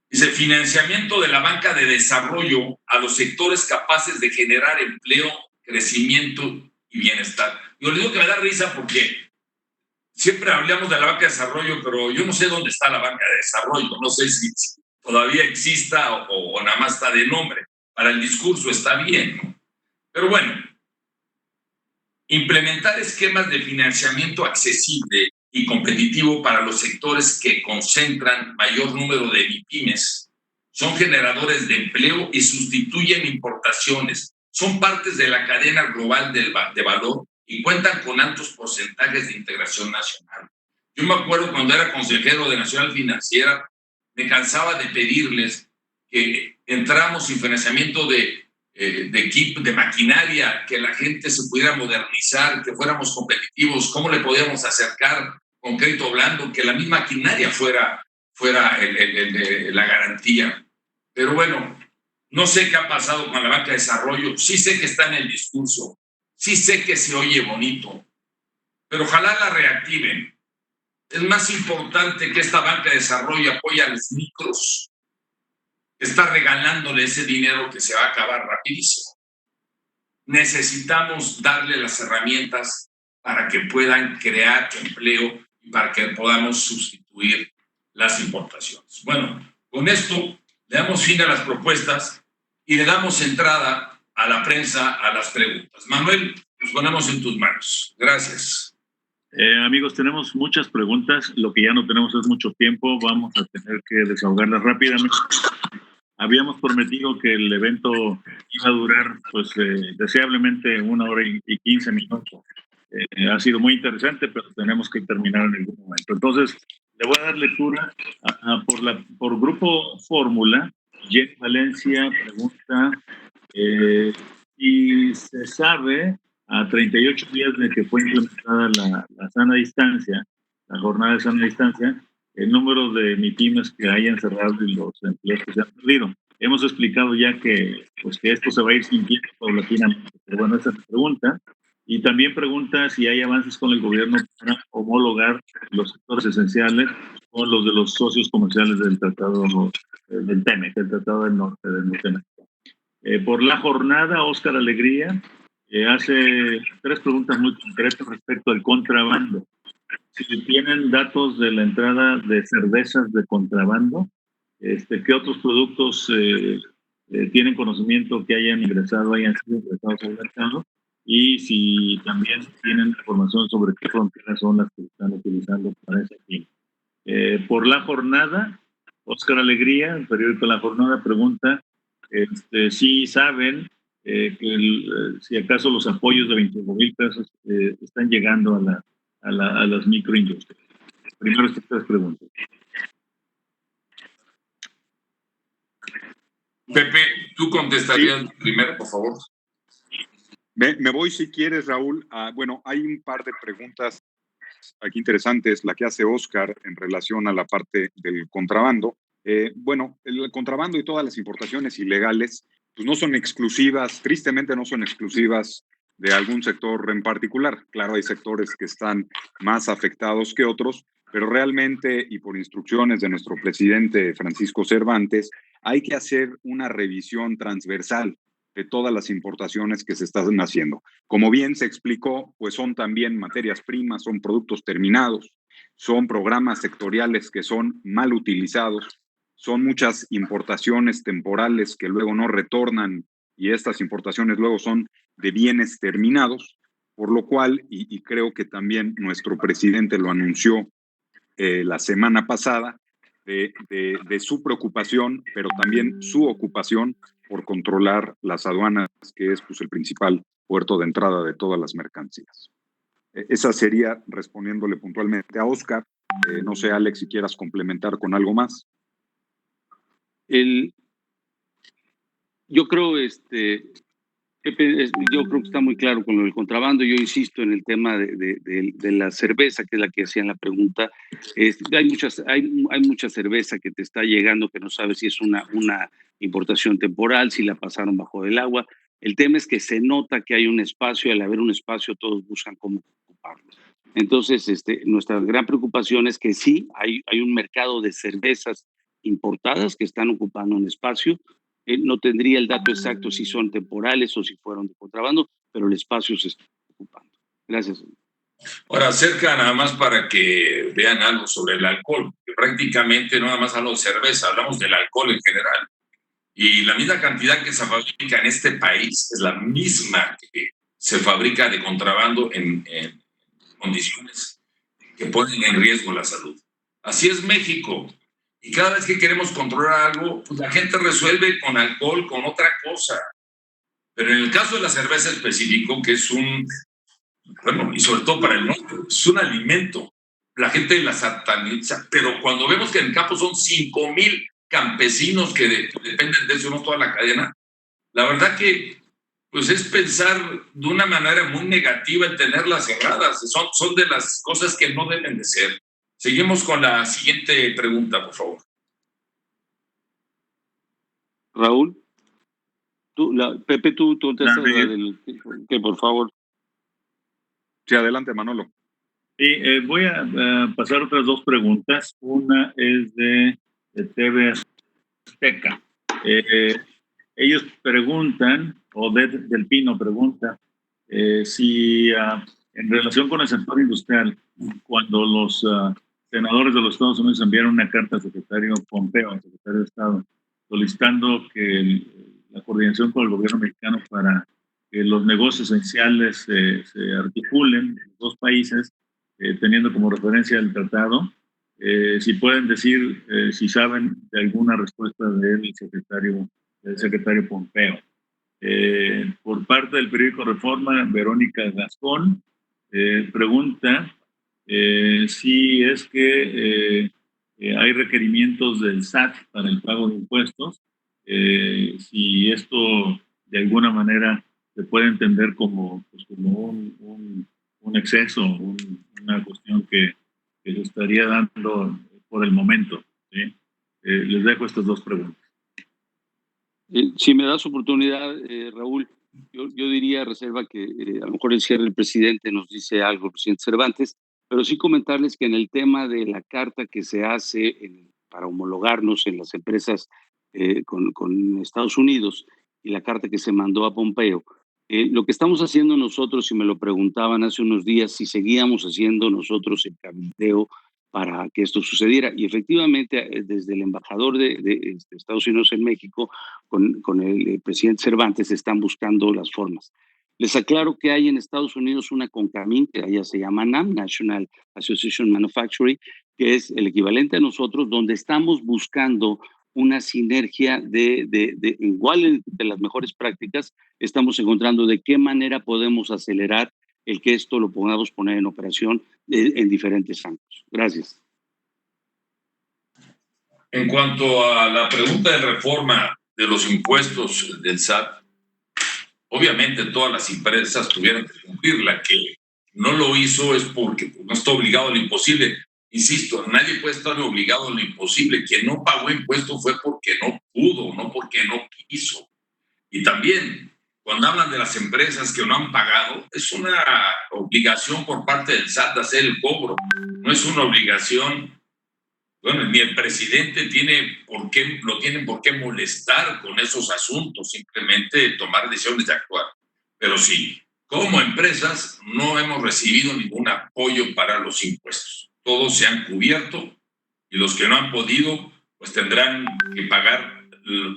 dice financiamiento de la banca de desarrollo a los sectores capaces de generar empleo, crecimiento y bienestar. Yo les digo que me da risa porque siempre hablamos de la banca de desarrollo, pero yo no sé dónde está la banca de desarrollo, no sé si todavía exista o nada más está de nombre. Para el discurso está bien, ¿no? Pero bueno, implementar esquemas de financiamiento accesible y competitivo para los sectores que concentran mayor número de MIPYMES. Son generadores de empleo y sustituyen importaciones. Son partes de la cadena global de valor y cuentan con altos porcentajes de integración nacional. Yo me acuerdo cuando era consejero de Nacional Financiera, me cansaba de pedirles que entráramos sin financiamiento de equipo, de maquinaria, que la gente se pudiera modernizar, que fuéramos competitivos, cómo le podíamos acercar con crédito blando, que la misma maquinaria fuera la garantía. Pero bueno, no sé qué ha pasado con la banca de desarrollo, sí sé que está en el discurso, sí sé que se oye bonito, pero ojalá la reactiven. Es más importante que esta banca de desarrollo apoye a los micros, está regalándole ese dinero que se va a acabar rapidísimo. Necesitamos darle las herramientas para que puedan crear empleo y para que podamos sustituir las importaciones. Bueno, con esto le damos fin a las propuestas y le damos entrada a la prensa, a las preguntas. Manuel, nos ponemos en tus manos. Gracias. Amigos, tenemos muchas preguntas. Lo que ya no tenemos es mucho tiempo. Vamos a tener que desahogarlas rápidamente. Habíamos prometido que el evento iba a durar, pues, deseablemente 1 hora y 15 minutos. Ha sido muy interesante, pero tenemos que terminar en algún momento. Entonces, le voy a dar lectura por Grupo Fórmula. Jenny Valencia pregunta si se sabe, a 38 días de que fue implementada la sana distancia, la jornada de sana distancia, el número de MIPYMES que hayan cerrado y los empleos que se han perdido. Hemos explicado ya que esto se va a ir sintiendo paulatinamente. Pero bueno, esa es la pregunta. Y también pregunta si hay avances con el gobierno para homologar los sectores esenciales con los de los socios comerciales del Tratado del TEMEC, el Tratado del Norte del México. Por la jornada, Óscar Alegría hace 3 preguntas muy concretas respecto al contrabando. Si tienen datos de la entrada de cervezas de contrabando, ¿qué otros productos tienen conocimiento que hayan ingresado, hayan sido ingresados al mercado? Y si también tienen información sobre qué fronteras son las que están utilizando para ese fin. Por la jornada, Óscar Alegría, el periódico La Jornada, pregunta si saben si acaso los apoyos de 25,000 pesos están llegando a las microindustrias. Primero estas 3 preguntas. Pepe, tú contestarías primero, por favor. Me voy, si quieres, Raúl. Bueno, hay un par de preguntas aquí interesantes, la que hace Óscar en relación a la parte del contrabando. Bueno, el contrabando y todas las importaciones ilegales pues no son exclusivas, tristemente no son exclusivas de algún sector en particular. Claro, hay sectores que están más afectados que otros, pero realmente, y por instrucciones de nuestro presidente Francisco Cervantes, hay que hacer una revisión transversal de todas las importaciones que se están haciendo. Como bien se explicó, pues son también materias primas, son productos terminados, son programas sectoriales que son mal utilizados, son muchas importaciones temporales que luego no retornan y estas importaciones luego son de bienes terminados, por lo cual, y creo que también nuestro presidente lo anunció la semana pasada, de su preocupación, pero también su ocupación por controlar las aduanas, que es pues, el principal puerto de entrada de todas las mercancías. Esa sería respondiéndole puntualmente a Oscar. No sé, Alex, si quieras complementar con algo más. Yo creo, Pepe, yo creo que está muy claro con lo del contrabando. Yo insisto en el tema de la cerveza, que es la que hacían la pregunta. Hay mucha cerveza que te está llegando que no sabes si es una importación temporal, si la pasaron bajo el agua. El tema es que se nota que hay un espacio, y al haber un espacio todos buscan cómo ocuparlo. Entonces, nuestra gran preocupación es que sí, hay un mercado de cervezas importadas que están ocupando un espacio. No tendría el dato exacto si son temporales o si fueron de contrabando, pero el espacio se está ocupando. Gracias. Ahora, acerca nada más para que vean algo sobre el alcohol, que prácticamente no nada más hablamos de cerveza, hablamos del alcohol en general. Y la misma cantidad que se fabrica en este país es la misma que se fabrica de contrabando en condiciones que ponen en riesgo la salud. Así es México. Y cada vez que queremos controlar algo, pues la gente resuelve con alcohol, con otra cosa. Pero en el caso de la cerveza específico, que es bueno, y sobre todo para el norte, es un alimento. La gente la sataniza, pero cuando vemos que en el campo son 5,000 campesinos que dependen de eso, no toda la cadena, la verdad que pues es pensar de una manera muy negativa en tenerlas cerradas. Son de las cosas que no deben de ser. Seguimos con la siguiente pregunta, por favor. Raúl, Pepe, tú te haces que por favor. Sí, adelante, Manolo. Sí, voy a pasar otras dos preguntas. Una es de TV Azteca. Ellos preguntan, o Del Pino pregunta, si en relación con el sector industrial, cuando los senadores de los Estados Unidos enviaron una carta al secretario Pompeo, al secretario de Estado, solicitando que la coordinación con el gobierno mexicano para que los negocios esenciales se articulen en los dos países, teniendo como referencia el tratado, si pueden decir si saben de alguna respuesta del secretario Pompeo. Por parte del periódico Reforma, Verónica Gascón pregunta si es que hay requerimientos del SAT para el pago de impuestos, si esto de alguna manera se puede entender como un exceso, una cuestión que se estaría dando por el momento. ¿Sí? Les dejo estas dos preguntas. Si me das oportunidad, Raúl, yo diría, reserva que a lo mejor el cierre del presidente nos dice algo, el presidente Cervantes, pero sí comentarles que en el tema de la carta que se hace para homologarnos en las empresas con Estados Unidos y la carta que se mandó a Pompeo, lo que estamos haciendo nosotros, si me lo preguntaban hace unos días, si seguíamos haciendo nosotros el cabildeo para que esto sucediera. Y efectivamente, desde el embajador de Estados Unidos en México, con el presidente Cervantes, están buscando las formas. Les aclaro que hay en Estados Unidos una CONCAMIN, que allá se llama NAM, National Association Manufacturing, que es el equivalente a nosotros, donde estamos buscando una sinergia igual de las mejores prácticas, estamos encontrando de qué manera podemos acelerar el que esto lo podamos poner en operación en diferentes ángulos. Gracias. En cuanto a la pregunta de reforma de los impuestos del SAT, obviamente todas las empresas tuvieron que cumplir. La que no lo hizo es porque no está obligado a lo imposible. Insisto, nadie puede estar obligado a lo imposible. Quien no pagó impuestos fue porque no pudo, no porque no quiso. Y también, cuando hablan de las empresas que no han pagado, es una obligación por parte del SAT de hacer el cobro. No es una obligación Bueno, ni el presidente lo tienen por qué molestar con esos asuntos, simplemente tomar decisiones de actuar. Pero sí, como empresas no hemos recibido ningún apoyo para los impuestos. Todos se han cubierto y los que no han podido, pues tendrán que pagar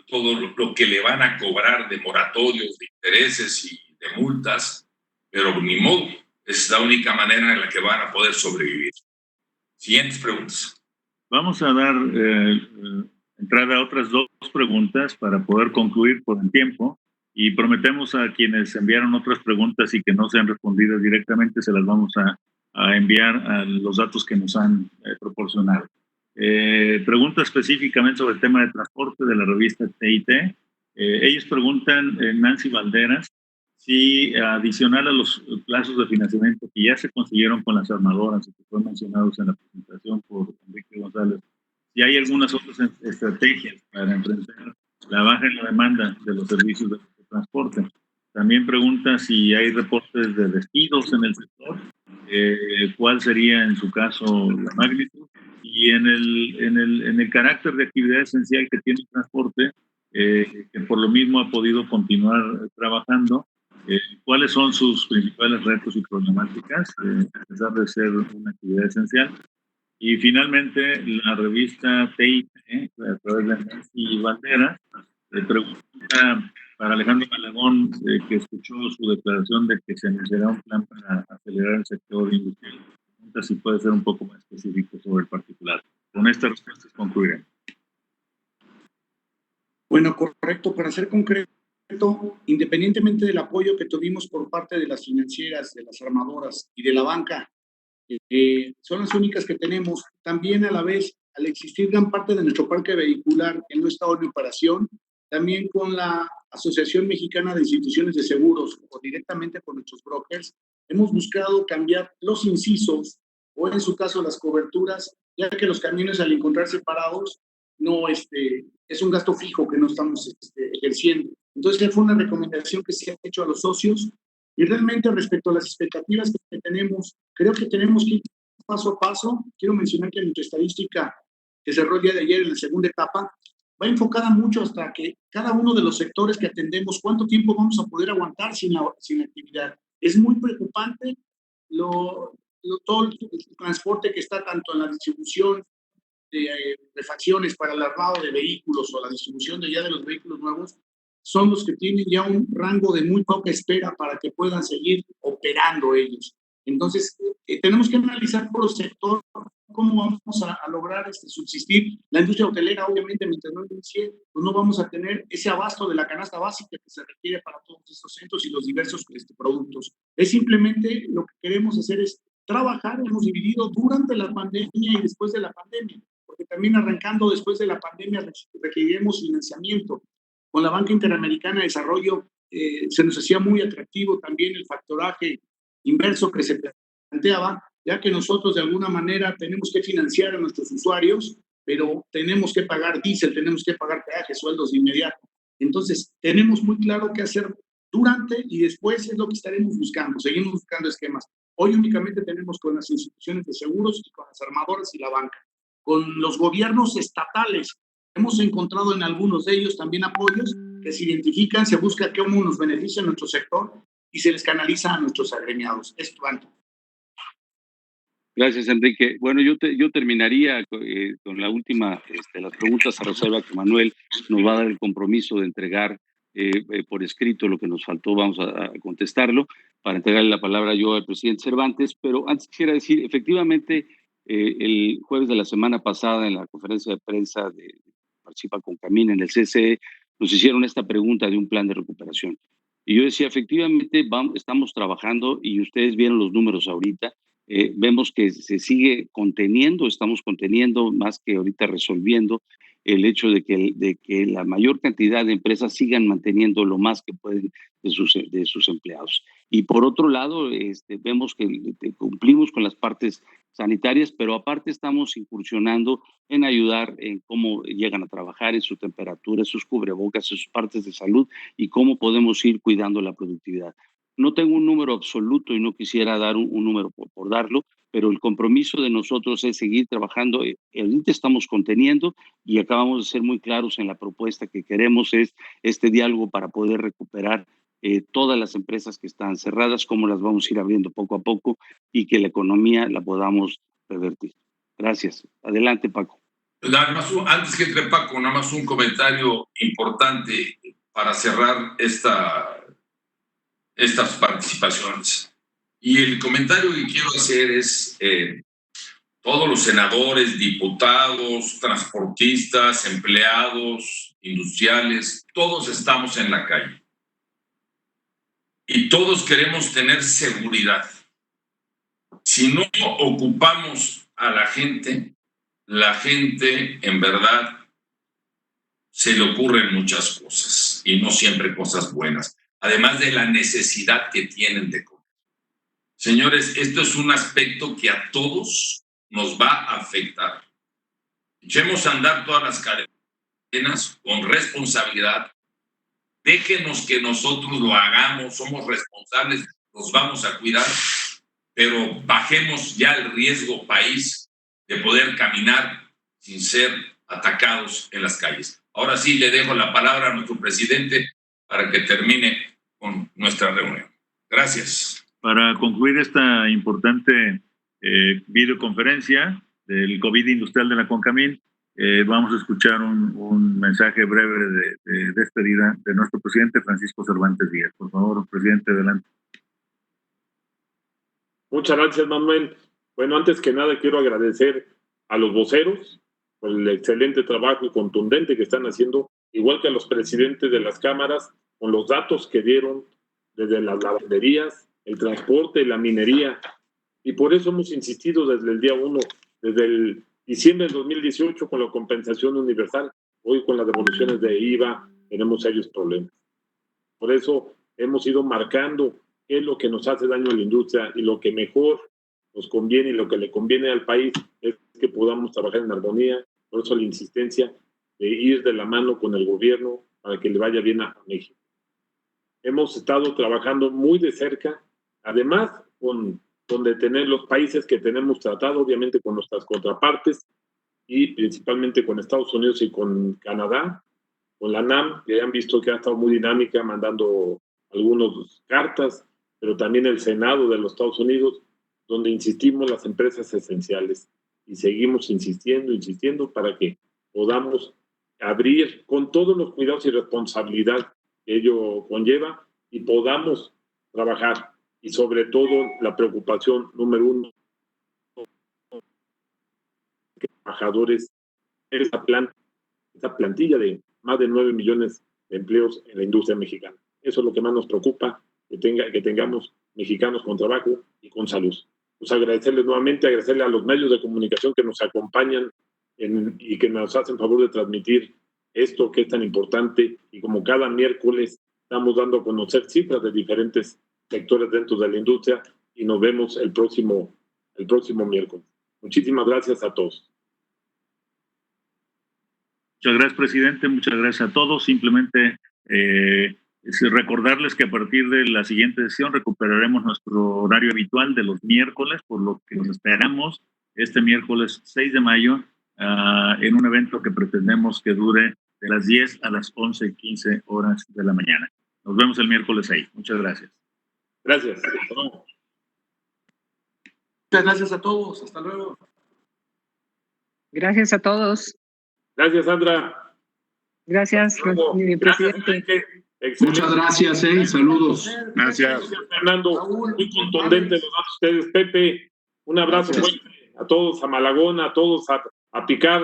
todo lo que le van a cobrar de moratorios, de intereses y de multas, pero ni modo, es la única manera en la que van a poder sobrevivir. Siguientes preguntas. Vamos a dar entrada a otras dos preguntas para poder concluir por el tiempo, y prometemos a quienes enviaron otras preguntas y que no sean respondidas directamente, se las vamos a enviar a los datos que nos han proporcionado. Pregunta específicamente sobre el tema de transporte de la revista TIT. Ellos preguntan, Nancy Valderas, si adicional a los plazos de financiamiento que ya se consiguieron con las armadoras y que fueron mencionados en la presentación por Enrique González, si hay algunas otras estrategias para enfrentar la baja en la demanda de los servicios de transporte. También pregunta si hay reportes de despidos en el sector, cuál sería en su caso la magnitud, y en el carácter de actividad esencial que tiene el transporte, que por lo mismo ha podido continuar trabajando. ¿Cuáles son sus principales retos y problemáticas, a pesar de ser una actividad esencial? Y finalmente, la revista TIT, a través de Nancy Bandera, le pregunta para Alejandro Malagón, que escuchó su declaración de que se anunciará un plan para acelerar el sector industrial. Pregunta si puede ser un poco más específico sobre el particular. Con estas respuestas concluiré. Bueno, correcto. Para ser concreto, independientemente del apoyo que tuvimos por parte de las financieras, de las armadoras y de la banca, son las únicas que tenemos. También a la vez, al existir gran parte de nuestro parque vehicular que no está en operación, también con la Asociación Mexicana de Instituciones de Seguros o directamente con nuestros brokers, hemos buscado cambiar los incisos o en su caso las coberturas, ya que los camiones al encontrarse parados no es un gasto fijo que no estamos ejerciendo. Entonces fue una recomendación que se ha hecho a los socios, y realmente respecto a las expectativas que tenemos, creo que tenemos que ir paso a paso. Quiero mencionar que nuestra estadística que cerró el día de ayer en la segunda etapa va enfocada mucho hasta que cada uno de los sectores que atendemos, cuánto tiempo vamos a poder aguantar sin actividad. Es muy preocupante todo el transporte que está tanto en la distribución de refacciones para el armado de vehículos o la distribución de los vehículos nuevos, son los que tienen ya un rango de muy poca espera para que puedan seguir operando ellos. Entonces, tenemos que analizar por sector cómo vamos a lograr subsistir. La industria hotelera, obviamente, mientras no inicie, pues no vamos a tener ese abasto de la canasta básica que se requiere para todos estos centros y los diversos productos. Es simplemente lo que queremos hacer es trabajar. Hemos dividido durante la pandemia y después de la pandemia, porque también arrancando después de la pandemia requeriremos financiamiento. Con la Banca Interamericana de Desarrollo se nos hacía muy atractivo también el factoraje inverso que se planteaba, ya que nosotros de alguna manera tenemos que financiar a nuestros usuarios, pero tenemos que pagar diésel, tenemos que pagar peajes, sueldos de inmediato. Entonces, tenemos muy claro qué hacer durante y después es lo que estaremos buscando. Seguimos buscando esquemas. Hoy únicamente tenemos con las instituciones de seguros y con las armadoras y la banca. Con los gobiernos estatales, hemos encontrado en algunos de ellos también apoyos que se identifican, se busca cómo nos beneficia nuestro sector y se les canaliza a nuestros agremiados. Es cuanto. Gracias, Enrique. Bueno, yo terminaría con la última, las preguntas a reserva que Manuel nos va a dar el compromiso de entregar por escrito lo que nos faltó. Vamos a contestarlo para entregarle la palabra yo al presidente Cervantes, pero antes quisiera decir, efectivamente, el jueves de la semana pasada en la conferencia de prensa de Participa con Camina en el CCE, nos hicieron esta pregunta de un plan de recuperación. Y yo decía, efectivamente, estamos trabajando y ustedes vieron los números ahorita. Vemos que se sigue conteniendo, estamos conteniendo más que ahorita resolviendo el hecho de que la mayor cantidad de empresas sigan manteniendo lo más que pueden de sus empleados. Y por otro lado, vemos que cumplimos con las partes sanitarias, pero aparte estamos incursionando en ayudar en cómo llegan a trabajar, en su temperatura, sus cubrebocas, sus partes de salud y cómo podemos ir cuidando la productividad. No tengo un número absoluto y no quisiera dar un número por darlo, pero el compromiso de nosotros es seguir trabajando. Ahorita estamos conteniendo y acabamos de ser muy claros en la propuesta que queremos es este diálogo para poder recuperar todas las empresas que están cerradas, cómo las vamos a ir abriendo poco a poco y que la economía la podamos revertir. Gracias. Adelante, Paco. Nada más antes que entre Paco, nada más un comentario importante para cerrar estas participaciones. Y el comentario que quiero hacer es, todos los senadores, diputados, transportistas, empleados, industriales, todos estamos en la calle. Y todos queremos tener seguridad. Si no ocupamos a la gente en verdad se le ocurren muchas cosas y no siempre cosas buenas, además de la necesidad que tienen de comer. Señores, esto es un aspecto que a todos nos va a afectar. Echemos a andar todas las cadenas con responsabilidad. Déjenos que nosotros lo hagamos, somos responsables, nos vamos a cuidar, pero bajemos ya el riesgo país de poder caminar sin ser atacados en las calles. Ahora sí le dejo la palabra a nuestro presidente para que termine con nuestra reunión. Gracias. Para concluir esta importante videoconferencia del COVID industrial de la CONCAMIN, vamos a escuchar un mensaje breve de despedida de nuestro presidente Francisco Cervantes Díaz. Por favor, presidente, adelante. Muchas gracias, Manuel. Bueno, antes que nada quiero agradecer a los voceros por el excelente trabajo y contundente que están haciendo, igual que a los presidentes de las cámaras, con los datos que dieron desde las lavanderías, el transporte, la minería. Y por eso hemos insistido desde el día 1, desde el diciembre del 2018 con la compensación universal. Hoy con las devoluciones de IVA tenemos serios problemas. Por eso hemos ido marcando qué es lo que nos hace daño a la industria y lo que mejor nos conviene y lo que le conviene al país es que podamos trabajar en armonía. Por eso la insistencia de ir de la mano con el gobierno para que le vaya bien a México. Hemos estado trabajando muy de cerca, además con detener los países que tenemos tratado, obviamente con nuestras contrapartes y principalmente con Estados Unidos y con Canadá, con la NAM, que han visto que ha estado muy dinámica mandando algunas cartas, pero también el Senado de los Estados Unidos, donde insistimos las empresas esenciales y seguimos insistiendo para que podamos abrir con todos los cuidados y responsabilidad que ello conlleva y podamos trabajar. Y sobre todo la preocupación número 1, que trabajadores, esa plantilla de más de 9 millones de empleos en la industria mexicana. Eso es lo que más nos preocupa, que tengamos mexicanos con trabajo y con salud. Pues agradecerles nuevamente, agradecerle a los medios de comunicación que nos acompañan y que nos hacen favor de transmitir esto que es tan importante, y como cada miércoles estamos dando a conocer cifras de diferentes sectores dentro de la industria y nos vemos el próximo miércoles. Muchísimas gracias a todos. Muchas gracias, presidente. Muchas gracias a todos. Simplemente recordarles que a partir de la siguiente sesión recuperaremos nuestro horario habitual de los miércoles, por lo que nos esperamos este miércoles 6 de mayo en un evento que pretendemos que dure de las 10 a las 11:15 horas de la mañana. Nos vemos el miércoles 6. Muchas gracias. Gracias. Muchas gracias a todos. Hasta luego. Gracias a todos. Gracias, Sandra. Gracias, mi presidente. Muchas gracias, saludos. Gracias, Fernando. Muy contundente los datos ustedes. Pepe, un abrazo fuerte a todos, a Malagón, a todos, a Picar.